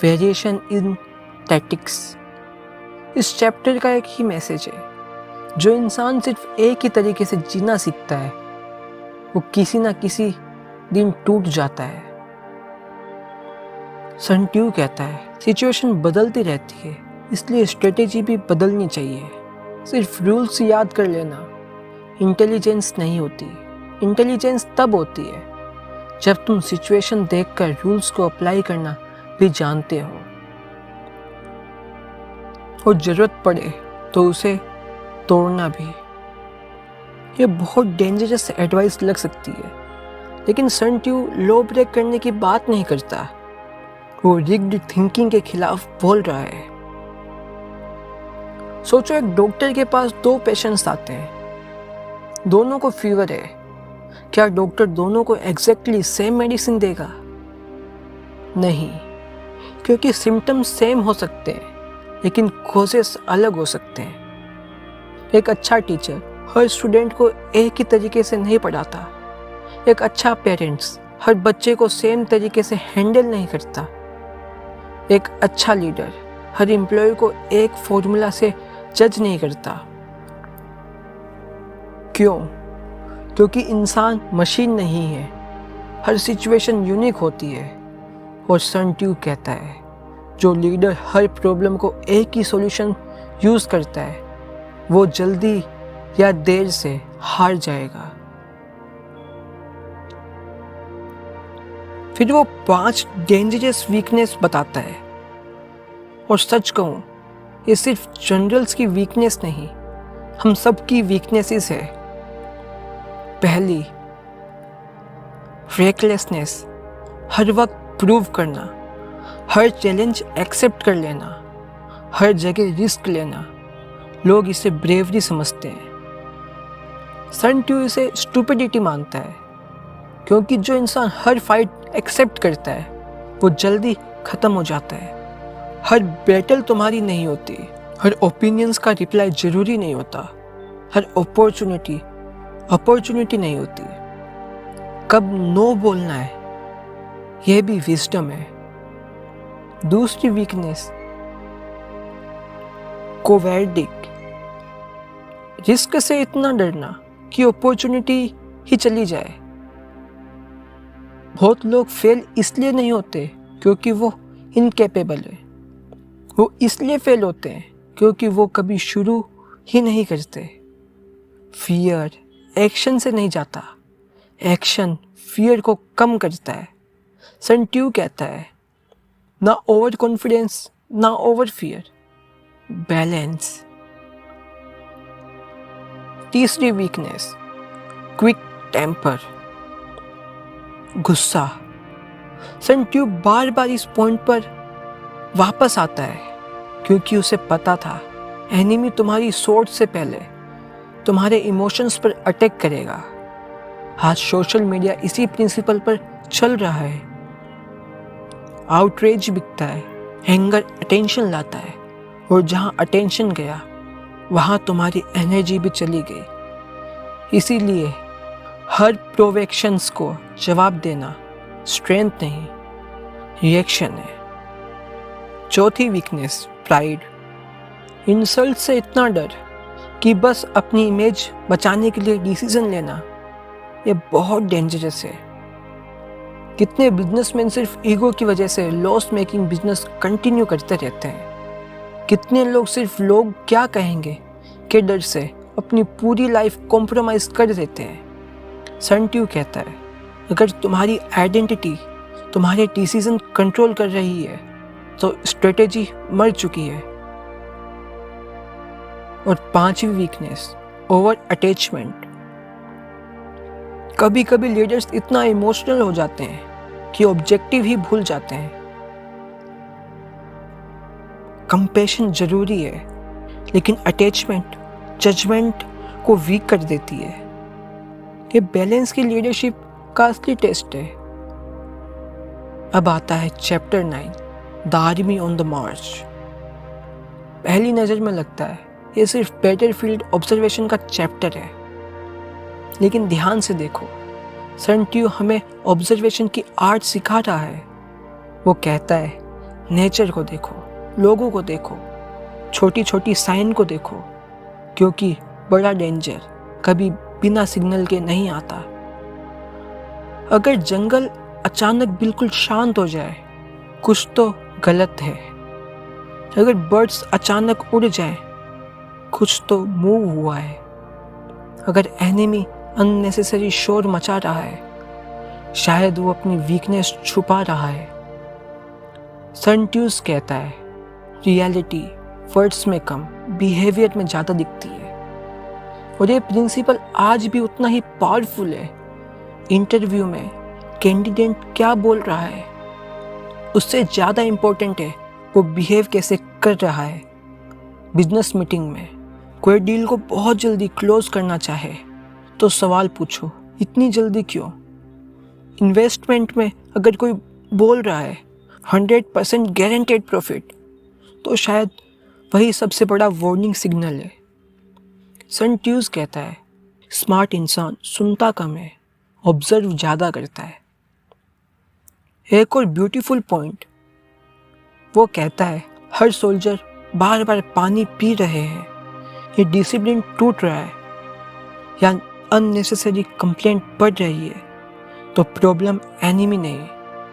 variation in tactics. इस चैप्टर का एक ही मैसेज है, जो इंसान सिर्फ एक ही तरीके से जीना सीखता है वो किसी ना किसी दिन टूट जाता है। सेंट्यूज कहता है, सिचुएशन बदलती रहती है, इसलिए स्ट्रेटेजी भी बदलनी चाहिए। सिर्फ रूल्स याद कर लेना इंटेलिजेंस नहीं होती। इंटेलिजेंस तब होती है जब तुम सिचुएशन देखकर रूल्स को अप्लाई करना भी जानते हो, और जरूरत पड़े तो उसे तोड़ना भी। ये बहुत डेंजरस एडवाइस लग सकती है, लेकिन सेंट्यूज लो ब्रेक करने की बात नहीं करता, वो रिग्ड थिंकिंग के खिलाफ बोल रहा है। सोचो, एक डॉक्टर के पास 2 पेशेंट्स आते हैं, दोनों को फीवर है, क्या डॉक्टर दोनों को एग्जैक्टली सेम मेडिसिन देगा? नहीं, क्योंकि सिम्टम्स सेम हो सकते हैं लेकिन कॉजेस अलग हो सकते हैं। एक अच्छा टीचर हर स्टूडेंट को एक ही तरीके से नहीं पढ़ाता, एक अच्छा पेरेंट्स हर बच्चे को सेम तरीके से हैंडल नहीं करता, एक अच्छा लीडर हर एम्प्लॉय को एक फॉर्मूला से जज नहीं करता। क्यों? क्योंकि इंसान मशीन नहीं है, हर सिचुएशन यूनिक होती है। और सेंट्यूज कहता है, जो लीडर हर प्रॉब्लम को एक ही सॉल्यूशन यूज़ करता है वो जल्दी या देर से हार जाएगा। फिर वो 5 डेंजरस वीकनेस बताता है, और सच कहूँ ये सिर्फ जनरल्स की वीकनेस नहीं, हम सब की वीकनेसेस है। पहली, रेकलेसनेस, हर वक्त प्रूव करना, हर चैलेंज एक्सेप्ट कर लेना, हर जगह रिस्क लेना। लोग इसे ब्रेवरी समझते हैं, सेंट्यूज इसे स्टूपिडिटी मानता है, क्योंकि जो इंसान हर फाइट एक्सेप्ट करता है वो जल्दी ख़त्म हो जाता है। हर बैटल तुम्हारी नहीं होती, हर ओपिनियंस का रिप्लाई ज़रूरी नहीं होता, हर अपॉर्चुनिटी नहीं होती। कब नो बोलना है यह भी विजडम है। दूसरी वीकनेस, कोवर्डिक, रिस्क से इतना डरना कि अपॉर्चुनिटी ही चली जाए। बहुत लोग फेल इसलिए नहीं होते क्योंकि वो इनकेपेबल है, वो इसलिए फेल होते हैं क्योंकि वो कभी शुरू ही नहीं करते। फियर एक्शन से नहीं जाता, एक्शन फियर को कम करता है। सेंट्यूज कहता है, ना ओवर कॉन्फिडेंस ना ओवर फियर, बैलेंस। तीसरी वीकनेस, क्विक टेम्पर, गुस्सा। सन ट्यूब बार बार इस पॉइंट पर वापस आता है क्योंकि उसे पता था एनिमी तुम्हारी सोच से पहले तुम्हारे इमोशंस पर अटैक करेगा। आज सोशल मीडिया इसी प्रिंसिपल पर चल रहा है। आउटरेज बिकता है, एंगर अटेंशन लाता है, और जहां अटेंशन गया वहां तुम्हारी एनर्जी भी चली गई। इसीलिए हर प्रोवेक्शंस को जवाब देना स्ट्रेंथ नहीं, रिएक्शन है। चौथी वीकनेस, प्राइड। इंसल्ट से इतना डर कि बस अपनी इमेज बचाने के लिए डिसीजन लेना, ये बहुत डेंजरस है। कितने बिजनेसमैन सिर्फ ईगो की वजह से लॉस मेकिंग बिजनेस कंटिन्यू करते रहते हैं। कितने लोग सिर्फ लोग क्या कहेंगे के डर से अपनी पूरी लाइफ कॉम्प्रोमाइज कर देते हैं। सन ट्यू कहता है अगर तुम्हारी आइडेंटिटी तुम्हारे डिसीजन कंट्रोल कर रही है तो स्ट्रेटेजी मर चुकी है। और पांचवी वीकनेस, ओवर अटैचमेंट। कभी कभी लीडर्स इतना इमोशनल हो जाते हैं कि ऑब्जेक्टिव ही भूल जाते हैं। कंपैशन जरूरी है, लेकिन अटैचमेंट जजमेंट को वीक कर देती है। ये बैलेंस की लीडरशिप का असली टेस्ट है। अब आता है chapter 9, the army on the march. पहली नजर में लगता है ये सिर्फ बैटलफील्ड ऑब्जर्वेशन का चैप्टर है, लेकिन ध्यान से देखो, सन ट्यू हमें ऑब्जर्वेशन की आर्ट सिखा रहा है। वो कहता है नेचर को देखो, लोगों को देखो, छोटी छोटी साइन को देखो, क्योंकि बड़ा डेंजर कभी बिना सिग्नल के नहीं आता। अगर जंगल अचानक बिल्कुल शांत हो जाए, कुछ तो गलत है। अगर बर्ड्स अचानक उड़ जाएं, कुछ तो मूव हुआ है। अगर एनिमी अननेसेसरी शोर मचा रहा है, शायद वो अपनी वीकनेस छुपा रहा है। सन ट्यूज कहता है रियलिटी वर्ड्स में कम, बिहेवियर में ज़्यादा दिखती है। और ये प्रिंसिपल आज भी उतना ही पावरफुल है। इंटरव्यू में कैंडिडेट क्या बोल रहा है, उससे ज़्यादा इम्पोर्टेंट है वो बिहेव कैसे कर रहा है। बिजनेस मीटिंग में कोई डील को बहुत जल्दी क्लोज करना चाहे तो सवाल पूछो, इतनी जल्दी क्यों? इन्वेस्टमेंट में अगर कोई बोल रहा है 100% गारंटेड प्रॉफिट, तो शायद वही सबसे बड़ा वार्निंग सिग्नल है। सन ट्यूज कहता है स्मार्ट इंसान सुनता कम है, ऑब्जर्व ज़्यादा करता है। एक और ब्यूटीफुल पॉइंट, वो कहता है हर सोल्जर बार बार पानी पी रहे हैं, ये डिसिप्लिन टूट रहा है या अननेसेसरी कंप्लेंट बढ़ रही है, तो प्रॉब्लम एनिमी नहीं,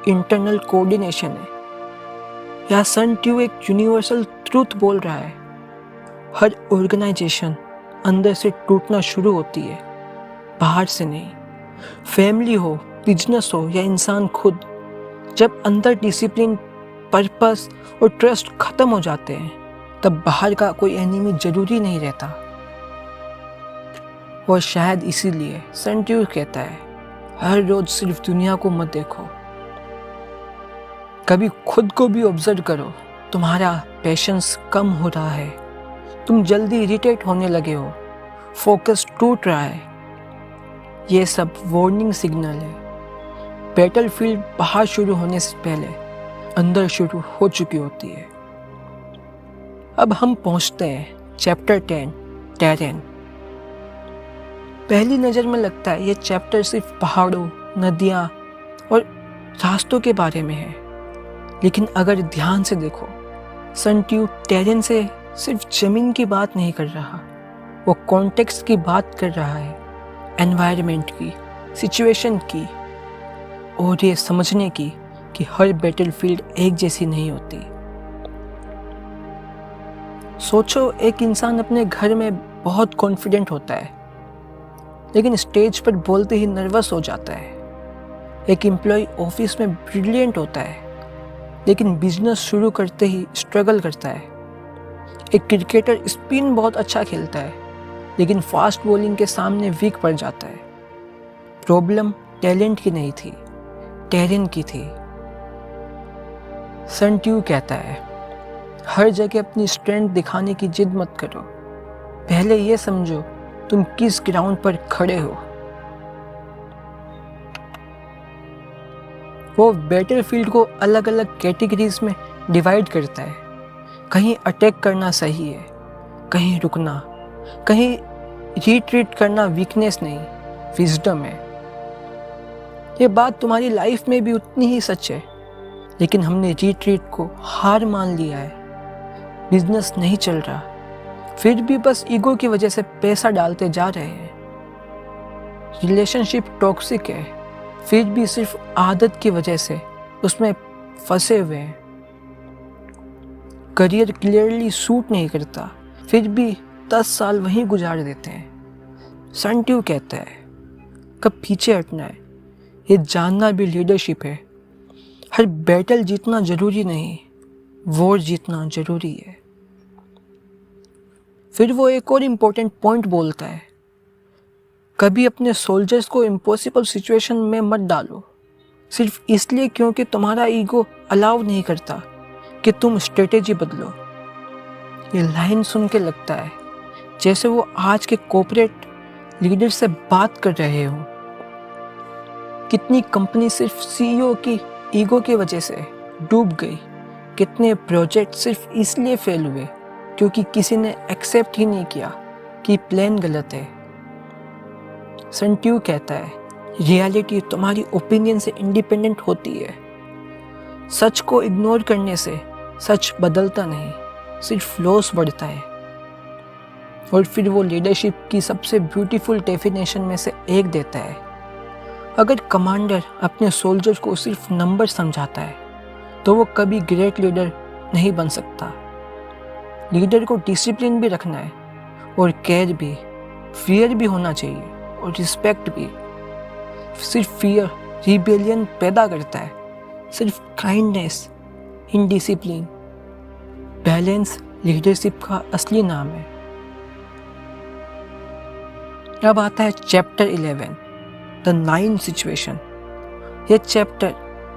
इंटरनल कोऑर्डिनेशन है। या सन ट्यू एक यूनिवर्सल ट्रूथ बोल रहा है, हर ऑर्गेनाइजेशन अंदर से टूटना शुरू होती है, बाहर से नहीं। फैमिली हो, बिजनेस हो या इंसान खुद, जब अंदर डिसिप्लिन, पर्पस और ट्रस्ट खत्म हो जाते हैं, तब बाहर का कोई एनिमी जरूरी नहीं रहता। और शायद इसीलिए सन ट्यू कहता है हर रोज सिर्फ दुनिया को मत देखो, कभी खुद को भी ऑब्जर्व करो। तुम्हारा पेशेंस कम हो रहा है, तुम जल्दी इरिटेट होने लगे हो, फोकस टूट रहा है। ये सब वार्निंग सिग्नल है। बैटलफील्ड बाहर शुरू होने से पहले अंदर शुरू हो चुकी होती है। अब हम पहुंचते हैं चैप्टर 10, टेरेन। पहली नज़र में लगता है ये चैप्टर सिर्फ पहाड़ों, नदियाँ और रास्तों के बारे में है, लेकिन अगर ध्यान से देखो, सन ट्यू टेरेन से सिर्फ ज़मीन की बात नहीं कर रहा, वो कॉन्टेक्स्ट की बात कर रहा है, एनवायरनमेंट की, सिचुएशन की, और ये समझने की कि हर बैटलफील्ड एक जैसी नहीं होती। सोचो एक इंसान अपने घर में बहुत कॉन्फिडेंट होता है, लेकिन स्टेज पर बोलते ही नर्वस हो जाता है। एक एम्प्लॉय ऑफिस में ब्रिलियंट होता है, लेकिन बिजनेस शुरू करते ही स्ट्रगल करता है। एक क्रिकेटर स्पिन बहुत अच्छा खेलता है, लेकिन फास्ट बॉलिंग के सामने वीक पड़ जाता है। प्रॉब्लम टैलेंट की नहीं थी, टेरेन की थी। सन ट्यू कहता है, हर जगह अपनी स्ट्रेंथ दिखाने की जिद मत करो, पहले ये समझो तुम किस ग्राउंड पर खड़े हो। वो बैटलफील्ड को अलग अलग कैटेगरीज में डिवाइड करता है। कहीं अटैक करना सही है, कहीं रुकना, कहीं रिट्रीट करना वीकनेस नहीं, विजडम है। ये बात तुम्हारी लाइफ में भी उतनी ही सच है, लेकिन हमने रिट्रीट को हार मान लिया है। बिजनेस नहीं चल रहा, फिर भी बस ईगो की वजह से पैसा डालते जा रहे हैं। रिलेशनशिप टॉक्सिक है, फिर भी सिर्फ आदत की वजह से उसमें फंसे हुए हैं। करियर क्लियरली सूट नहीं करता, फिर भी 10 साल वहीं गुजार देते हैं। सन ट्यू कहता है, कब पीछे हटना है ये जानना भी लीडरशिप है। हर बैटल जीतना जरूरी नहीं, वॉर जीतना जरूरी है। फिर वो एक और इम्पोर्टेंट पॉइंट बोलता है, कभी अपने सोल्जर्स को इम्पॉसिबल सिचुएशन में मत डालो, सिर्फ इसलिए क्योंकि तुम्हारा ईगो अलाउ नहीं करता कि तुम स्ट्रेटेजी बदलो। ये लाइन सुन के लगता है जैसे वो आज के कॉर्पोरेट लीडर से बात कर रहे हो। कितनी कंपनी सिर्फ सीईओ की ईगो की वजह से डूब गई, कितने प्रोजेक्ट सिर्फ इसलिए फेल हुए क्योंकि किसी ने एक्सेप्ट ही नहीं किया कि प्लान गलत है। सन ट्यू कहता है, रियलिटी तुम्हारी ओपिनियन से इंडिपेंडेंट होती है। सच को इग्नोर करने से सच बदलता नहीं, सिर्फ लॉस बढ़ता है। और फिर वो लीडरशिप की सबसे ब्यूटीफुल डेफिनेशन में से एक देता है, अगर कमांडर अपने सोल्जर्स को सिर्फ नंबर समझाता है तो वो कभी ग्रेट लीडर नहीं बन सकता। लीडर को डिसिप्लिन भी रखना है और केयर भी, फियर भी होना चाहिए और रिस्पेक्ट भी। सिर्फ फियर रिबेलियन पैदा करता है, सिर्फ काइंडनेस इनडिसिप्लिन। बैलेंस लीडरशिप का असली नाम है। अब आता है चैप्टर 11, द 9 सिचुएशन। यह chapter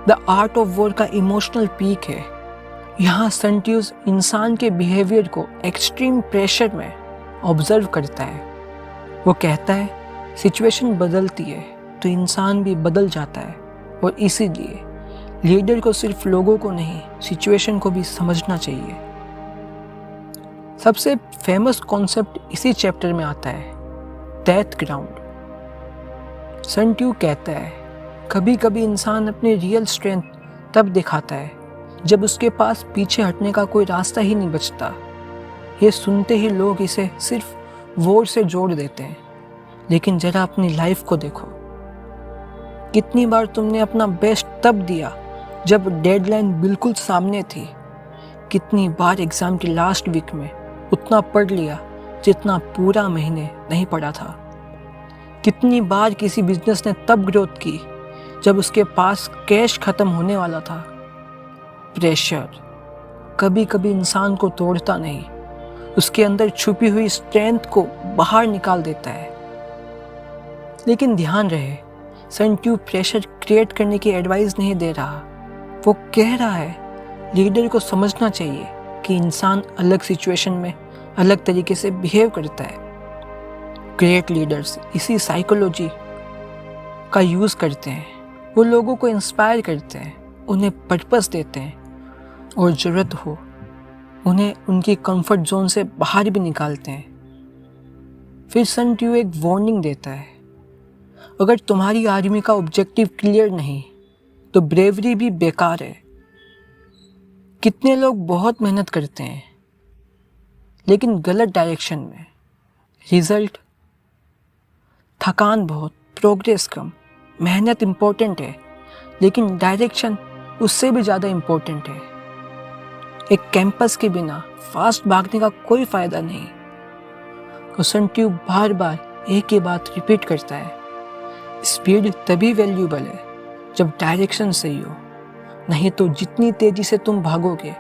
the art of war का इमोशनल पीक है। यहाँ सन ट्यू इंसान के बिहेवियर को एक्सट्रीम प्रेशर में ऑब्जर्व करता है। वो कहता है, सिचुएशन बदलती है तो इंसान भी बदल जाता है, और इसीलिए लीडर को सिर्फ लोगों को नहीं, सिचुएशन को भी समझना चाहिए। सबसे फेमस कॉन्सेप्ट इसी चैप्टर में आता है, डेथ ग्राउंड। सन ट्यू कहता है, कभी कभी इंसान अपनी रियल स्ट्रेंथ तब दिखाता है जब उसके पास पीछे हटने का कोई रास्ता ही नहीं बचता। ये सुनते ही लोग इसे सिर्फ वॉर से जोड़ देते हैं, लेकिन जरा अपनी लाइफ को देखो। कितनी बार तुमने अपना बेस्ट तब दिया जब डेडलाइन बिल्कुल सामने थी। कितनी बार एग्जाम की लास्ट वीक में उतना पढ़ लिया जितना पूरा महीने नहीं पढ़ा था। कितनी बार किसी बिजनेस ने तब ग्रोथ की जब उसके पास कैश खत्म होने वाला था। प्रेशर कभी कभी इंसान को तोड़ता नहीं, उसके अंदर छुपी हुई स्ट्रेंथ को बाहर निकाल देता है। लेकिन ध्यान रहे, सन ट्यू प्रेशर क्रिएट करने की एडवाइस नहीं दे रहा। वो कह रहा है, लीडर को समझना चाहिए कि इंसान अलग सिचुएशन में अलग तरीके से बिहेव करता है। ग्रेट लीडर्स इसी साइकोलॉजी का यूज़ करते हैं। वो लोगों को इंस्पायर करते हैं, उन्हें पर्पस देते हैं, और ज़रूरत हो उन्हें उनकी कंफर्ट जोन से बाहर भी निकालते हैं। फिर सन ट्यू एक वार्निंग देता है, अगर तुम्हारी आर्मी का ऑब्जेक्टिव क्लियर नहीं तो ब्रेवरी भी बेकार है। कितने लोग बहुत मेहनत करते हैं लेकिन गलत डायरेक्शन में, रिजल्ट थकान बहुत, प्रोग्रेस कम। मेहनत इम्पोर्टेंट है लेकिन डायरेक्शन उससे भी ज़्यादा इम्पोर्टेंट है। एक कैंपस के बिना फास्ट भागने का कोई फ़ायदा नहीं। और सन ट्यू बार बार एक ही बात रिपीट करता है, स्पीड तभी वैल्यूबल है जब डायरेक्शन सही हो, नहीं तो जितनी तेजी से तुम भागोगे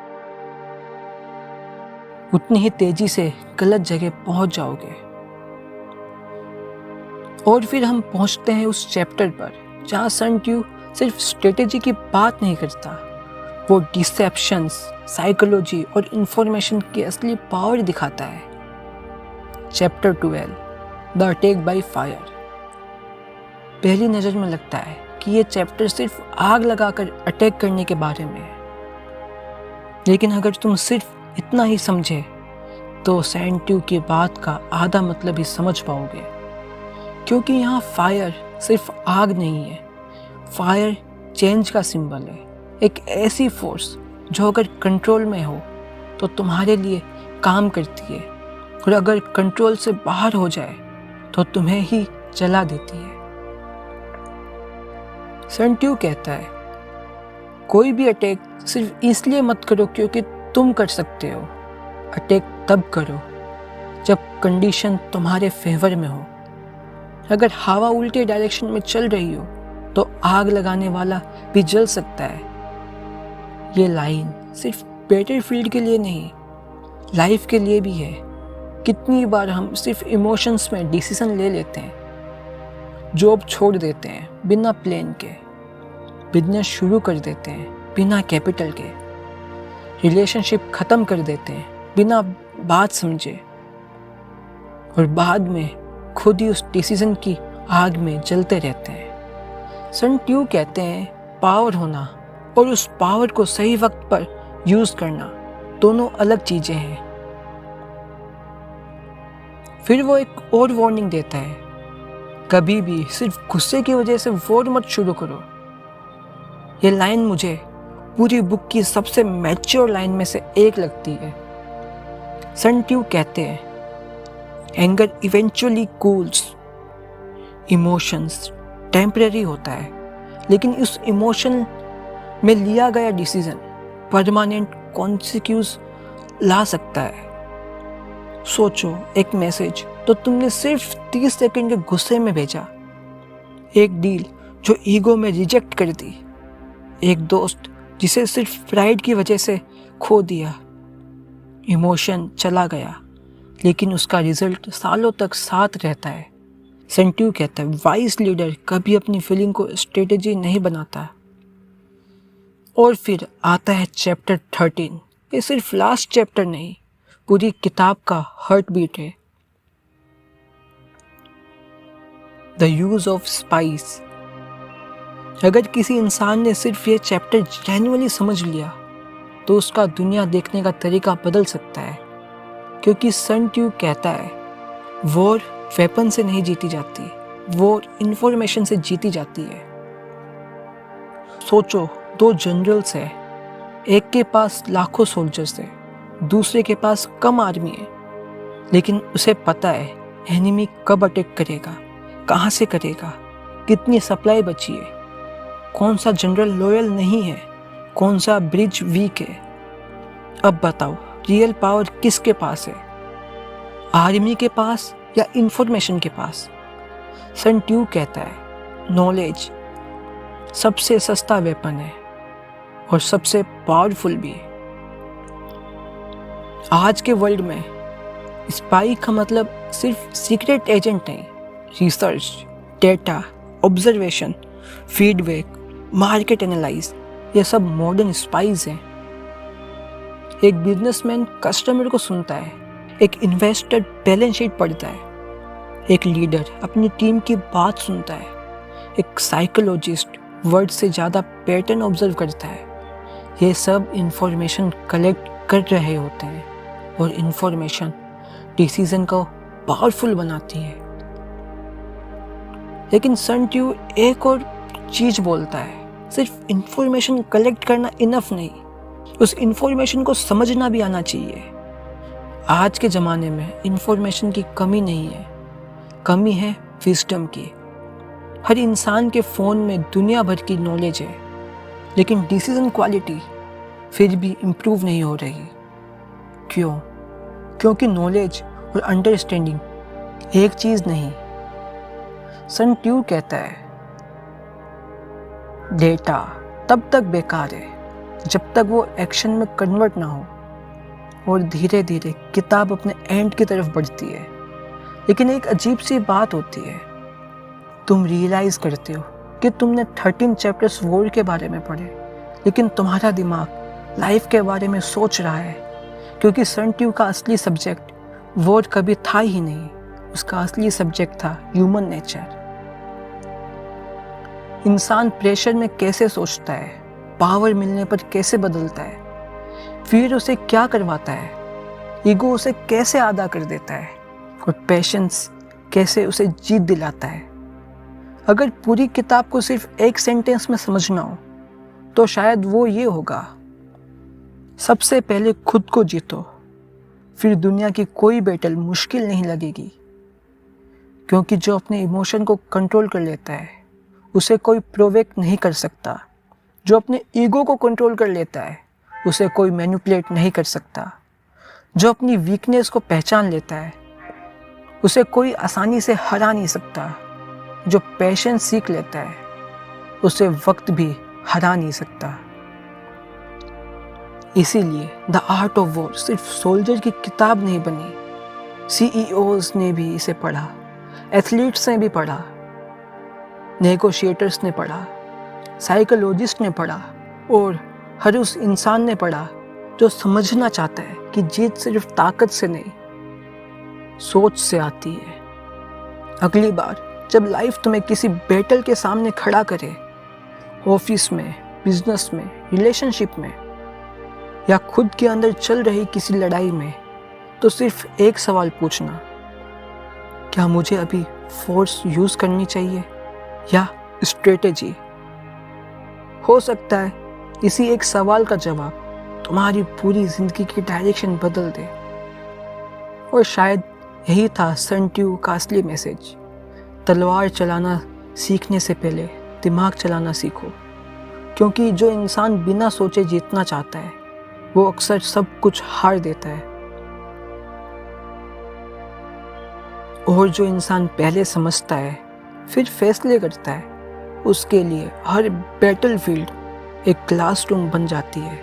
उतनी ही तेजी से गलत जगह पहुंच जाओगे। और फिर हम पहुंचते हैं उस चैप्टर पर जहां सन ट्यू सिर्फ स्ट्रेटेजी की बात नहीं करता, वो डिसेप्शंस, साइकोलॉजी और इंफॉर्मेशन की असली पावर दिखाता है। Chapter 12, the attack by fire. पहली नज़र में लगता है कि ये चैप्टर सिर्फ आग लगाकर अटैक करने के बारे में है, लेकिन अगर तुम सिर्फ इतना ही समझे तो सन ट्यू की बात का आधा मतलब ही समझ पाओगे। क्योंकि यहाँ फायर सिर्फ आग नहीं है, फायर चेंज का सिंबल है, एक ऐसी फोर्स जो अगर कंट्रोल में हो तो तुम्हारे लिए काम करती है, और अगर कंट्रोल से बाहर हो जाए तो तुम्हें ही जला देती है। सन ट्यू कहता है, कोई भी अटैक सिर्फ इसलिए मत करो क्योंकि तुम कर सकते हो, अटैक तब करो जब कंडीशन तुम्हारे फेवर में हो। अगर हवा उल्टे डायरेक्शन में चल रही हो तो आग लगाने वाला भी जल सकता है। ये लाइन सिर्फ बैटलफील्ड के लिए नहीं, लाइफ के लिए भी है। कितनी बार हम सिर्फ इमोशंस में डिसीजन ले लेते हैं, जॉब छोड़ देते हैं बिना प्लान के, बिजनेस शुरू कर देते हैं बिना कैपिटल के, रिलेशनशिप ख़त्म कर देते हैं बिना बात समझे, और बाद में खुद ही उस डिसीजन की आग में जलते रहते हैं। सन ट्यू कहते हैं, पावर होना और उस पावर को सही वक्त पर यूज़ करना दोनों अलग चीज़ें हैं। फिर वो एक और वार्निंग देता है, कभी भी सिर्फ गुस्से की वजह से वॉर मत शुरू करो। ये लाइन मुझे पूरी बुक की सबसे मैच्योर लाइन में से एक लगती है। सन ट्यू कहते हैं, anger eventually cools, emotions temporary होता है, लेकिन उस इमोशन में लिया गया डिसीजन परमानेंट कॉन्सिक्यूज ला सकता है। सोचो, एक मैसेज तो तुमने सिर्फ 30 सेकंड के गुस्से में भेजा, एक डील जो ईगो में रिजेक्ट कर दी, एक दोस्त जिसे सिर्फ प्राइड की वजह से खो दिया। इमोशन चला गया, लेकिन उसका रिजल्ट सालों तक साथ रहता है। सन ट्यू कहता है, वाइज लीडर कभी अपनी फीलिंग को स्ट्रेटेजी नहीं बनाता। और फिर आता है चैप्टर 13। ये सिर्फ लास्ट चैप्टर नहीं, पूरी किताब का हार्ट बीट है। The use of spice. अगर किसी इंसान ने सिर्फ ये चैप्टर जेन्युइनली समझ लिया तो उसका दुनिया देखने का तरीका बदल सकता है। क्योंकि सन ट्यू कहता है, वॉर वेपन से नहीं जीती जाती, वॉर इंफॉर्मेशन से जीती जाती है। सोचो, 2 जनरल्स हैं, एक के पास लाखों सोल्जर्स हैं, दूसरे के पास कम आर्मी है, लेकिन उसे पता है एनिमी कब अटैक करेगा, कहाँ से करेगा, कितनी सप्लाई बची है, कौन सा जनरल लॉयल नहीं है, कौन सा ब्रिज वीक है। अब बताओ, रियल पावर किसके पास है, आर्मी के पास या इंफॉर्मेशन के पास? सन ट्यू कहता है, नॉलेज सबसे सस्ता वेपन है और सबसे पावरफुल भी। आज के वर्ल्ड में स्पाई का मतलब सिर्फ सीक्रेट एजेंट नहीं, research, data, observation, feedback, market analyse, ये सब मॉडर्न स्पाइज हैं। एक बिजनेसमैन कस्टमर को सुनता है, एक इन्वेस्टर बैलेंस शीट पढ़ता है, एक लीडर अपनी टीम की बात सुनता है, एक साइकोलॉजिस्ट वर्ड से ज़्यादा पैटर्न ऑब्जर्व करता है। ये सब इंफॉर्मेशन कलेक्ट कर रहे होते हैं और इंफॉर्मेशन डिसीजन को पावरफुल बनाती है। लेकिन सन ट्यू एक और चीज़ बोलता है, सिर्फ इंफॉर्मेशन कलेक्ट करना इनफ नहीं, उस इंफॉर्मेशन को समझना भी आना चाहिए। आज के ज़माने में इंफॉर्मेशन की कमी नहीं है, कमी है विजडम की। हर इंसान के फ़ोन में दुनिया भर की नॉलेज है, लेकिन डिसीजन क्वालिटी फिर भी इम्प्रूव नहीं हो रही। क्यों? क्योंकि नॉलेज और अंडरस्टैंडिंग एक चीज़ नहीं। सन ट्यू कहता है, डेटा तब तक बेकार है जब तक वो एक्शन में कन्वर्ट ना हो, और धीरे धीरे किताब अपने एंड की तरफ बढ़ती है। लेकिन एक अजीब सी बात होती है, तुम रियलाइज करते हो कि तुमने 13 चैप्टर्स वॉर के बारे में पढ़े, लेकिन तुम्हारा दिमाग लाइफ के बारे में सोच रहा है, क्योंकि सन ट्यू का असली सब्जेक्ट वॉर कभी था ही नहीं। उसका असली सब्जेक्ट था ह्यूमन नेचर। इंसान प्रेशर में कैसे सोचता है, पावर मिलने पर कैसे बदलता है, फिर उसे क्या करवाता है, ईगो उसे कैसे आधा कर देता है, और पेशेंस कैसे उसे जीत दिलाता है। अगर पूरी किताब को सिर्फ एक सेंटेंस में समझना हो तो शायद वो ये होगा: सबसे पहले खुद को जीतो, फिर दुनिया की कोई बैटल मुश्किल नहीं लगेगी। क्योंकि जो अपने इमोशन को कंट्रोल कर लेता है उसे कोई प्रोवोक नहीं कर सकता। जो अपने ईगो को कंट्रोल कर लेता है उसे कोई मैनिपुलेट नहीं कर सकता। जो अपनी वीकनेस को पहचान लेता है उसे कोई आसानी से हरा नहीं सकता। जो पेशेंस सीख लेता है उसे वक्त भी हरा नहीं सकता। इसीलिए द आर्ट ऑफ वॉर सिर्फ सोल्जर की किताब नहीं बनी। सीईओज ने भी इसे पढ़ा, एथलीट्स ने भी पढ़ा, नेगोशिएटर्स ने पढ़ा, साइकोलॉजिस्ट ने पढ़ा, और हर उस इंसान ने पढ़ा जो समझना चाहता है कि जीत सिर्फ ताकत से नहीं, सोच से आती है। अगली बार जब लाइफ तुम्हें किसी बैटल के सामने खड़ा करे, ऑफिस में, बिजनेस में, रिलेशनशिप में, या खुद के अंदर चल रही किसी लड़ाई में, तो सिर्फ एक सवाल पूछना: क्या मुझे अभी फोर्स यूज करनी चाहिए या स्ट्रेटेजी? हो सकता है इसी एक सवाल का जवाब तुम्हारी पूरी जिंदगी की डायरेक्शन बदल दे। और शायद यही था सन ट्यू का असली मैसेज: तलवार चलाना सीखने से पहले दिमाग चलाना सीखो। क्योंकि जो इंसान बिना सोचे जीतना चाहता है वो अक्सर सब कुछ हार देता है, और जो इंसान पहले समझता है फिर फैसले करता है, उसके लिए हर बैटलफील्ड एक क्लासरूम बन जाती है।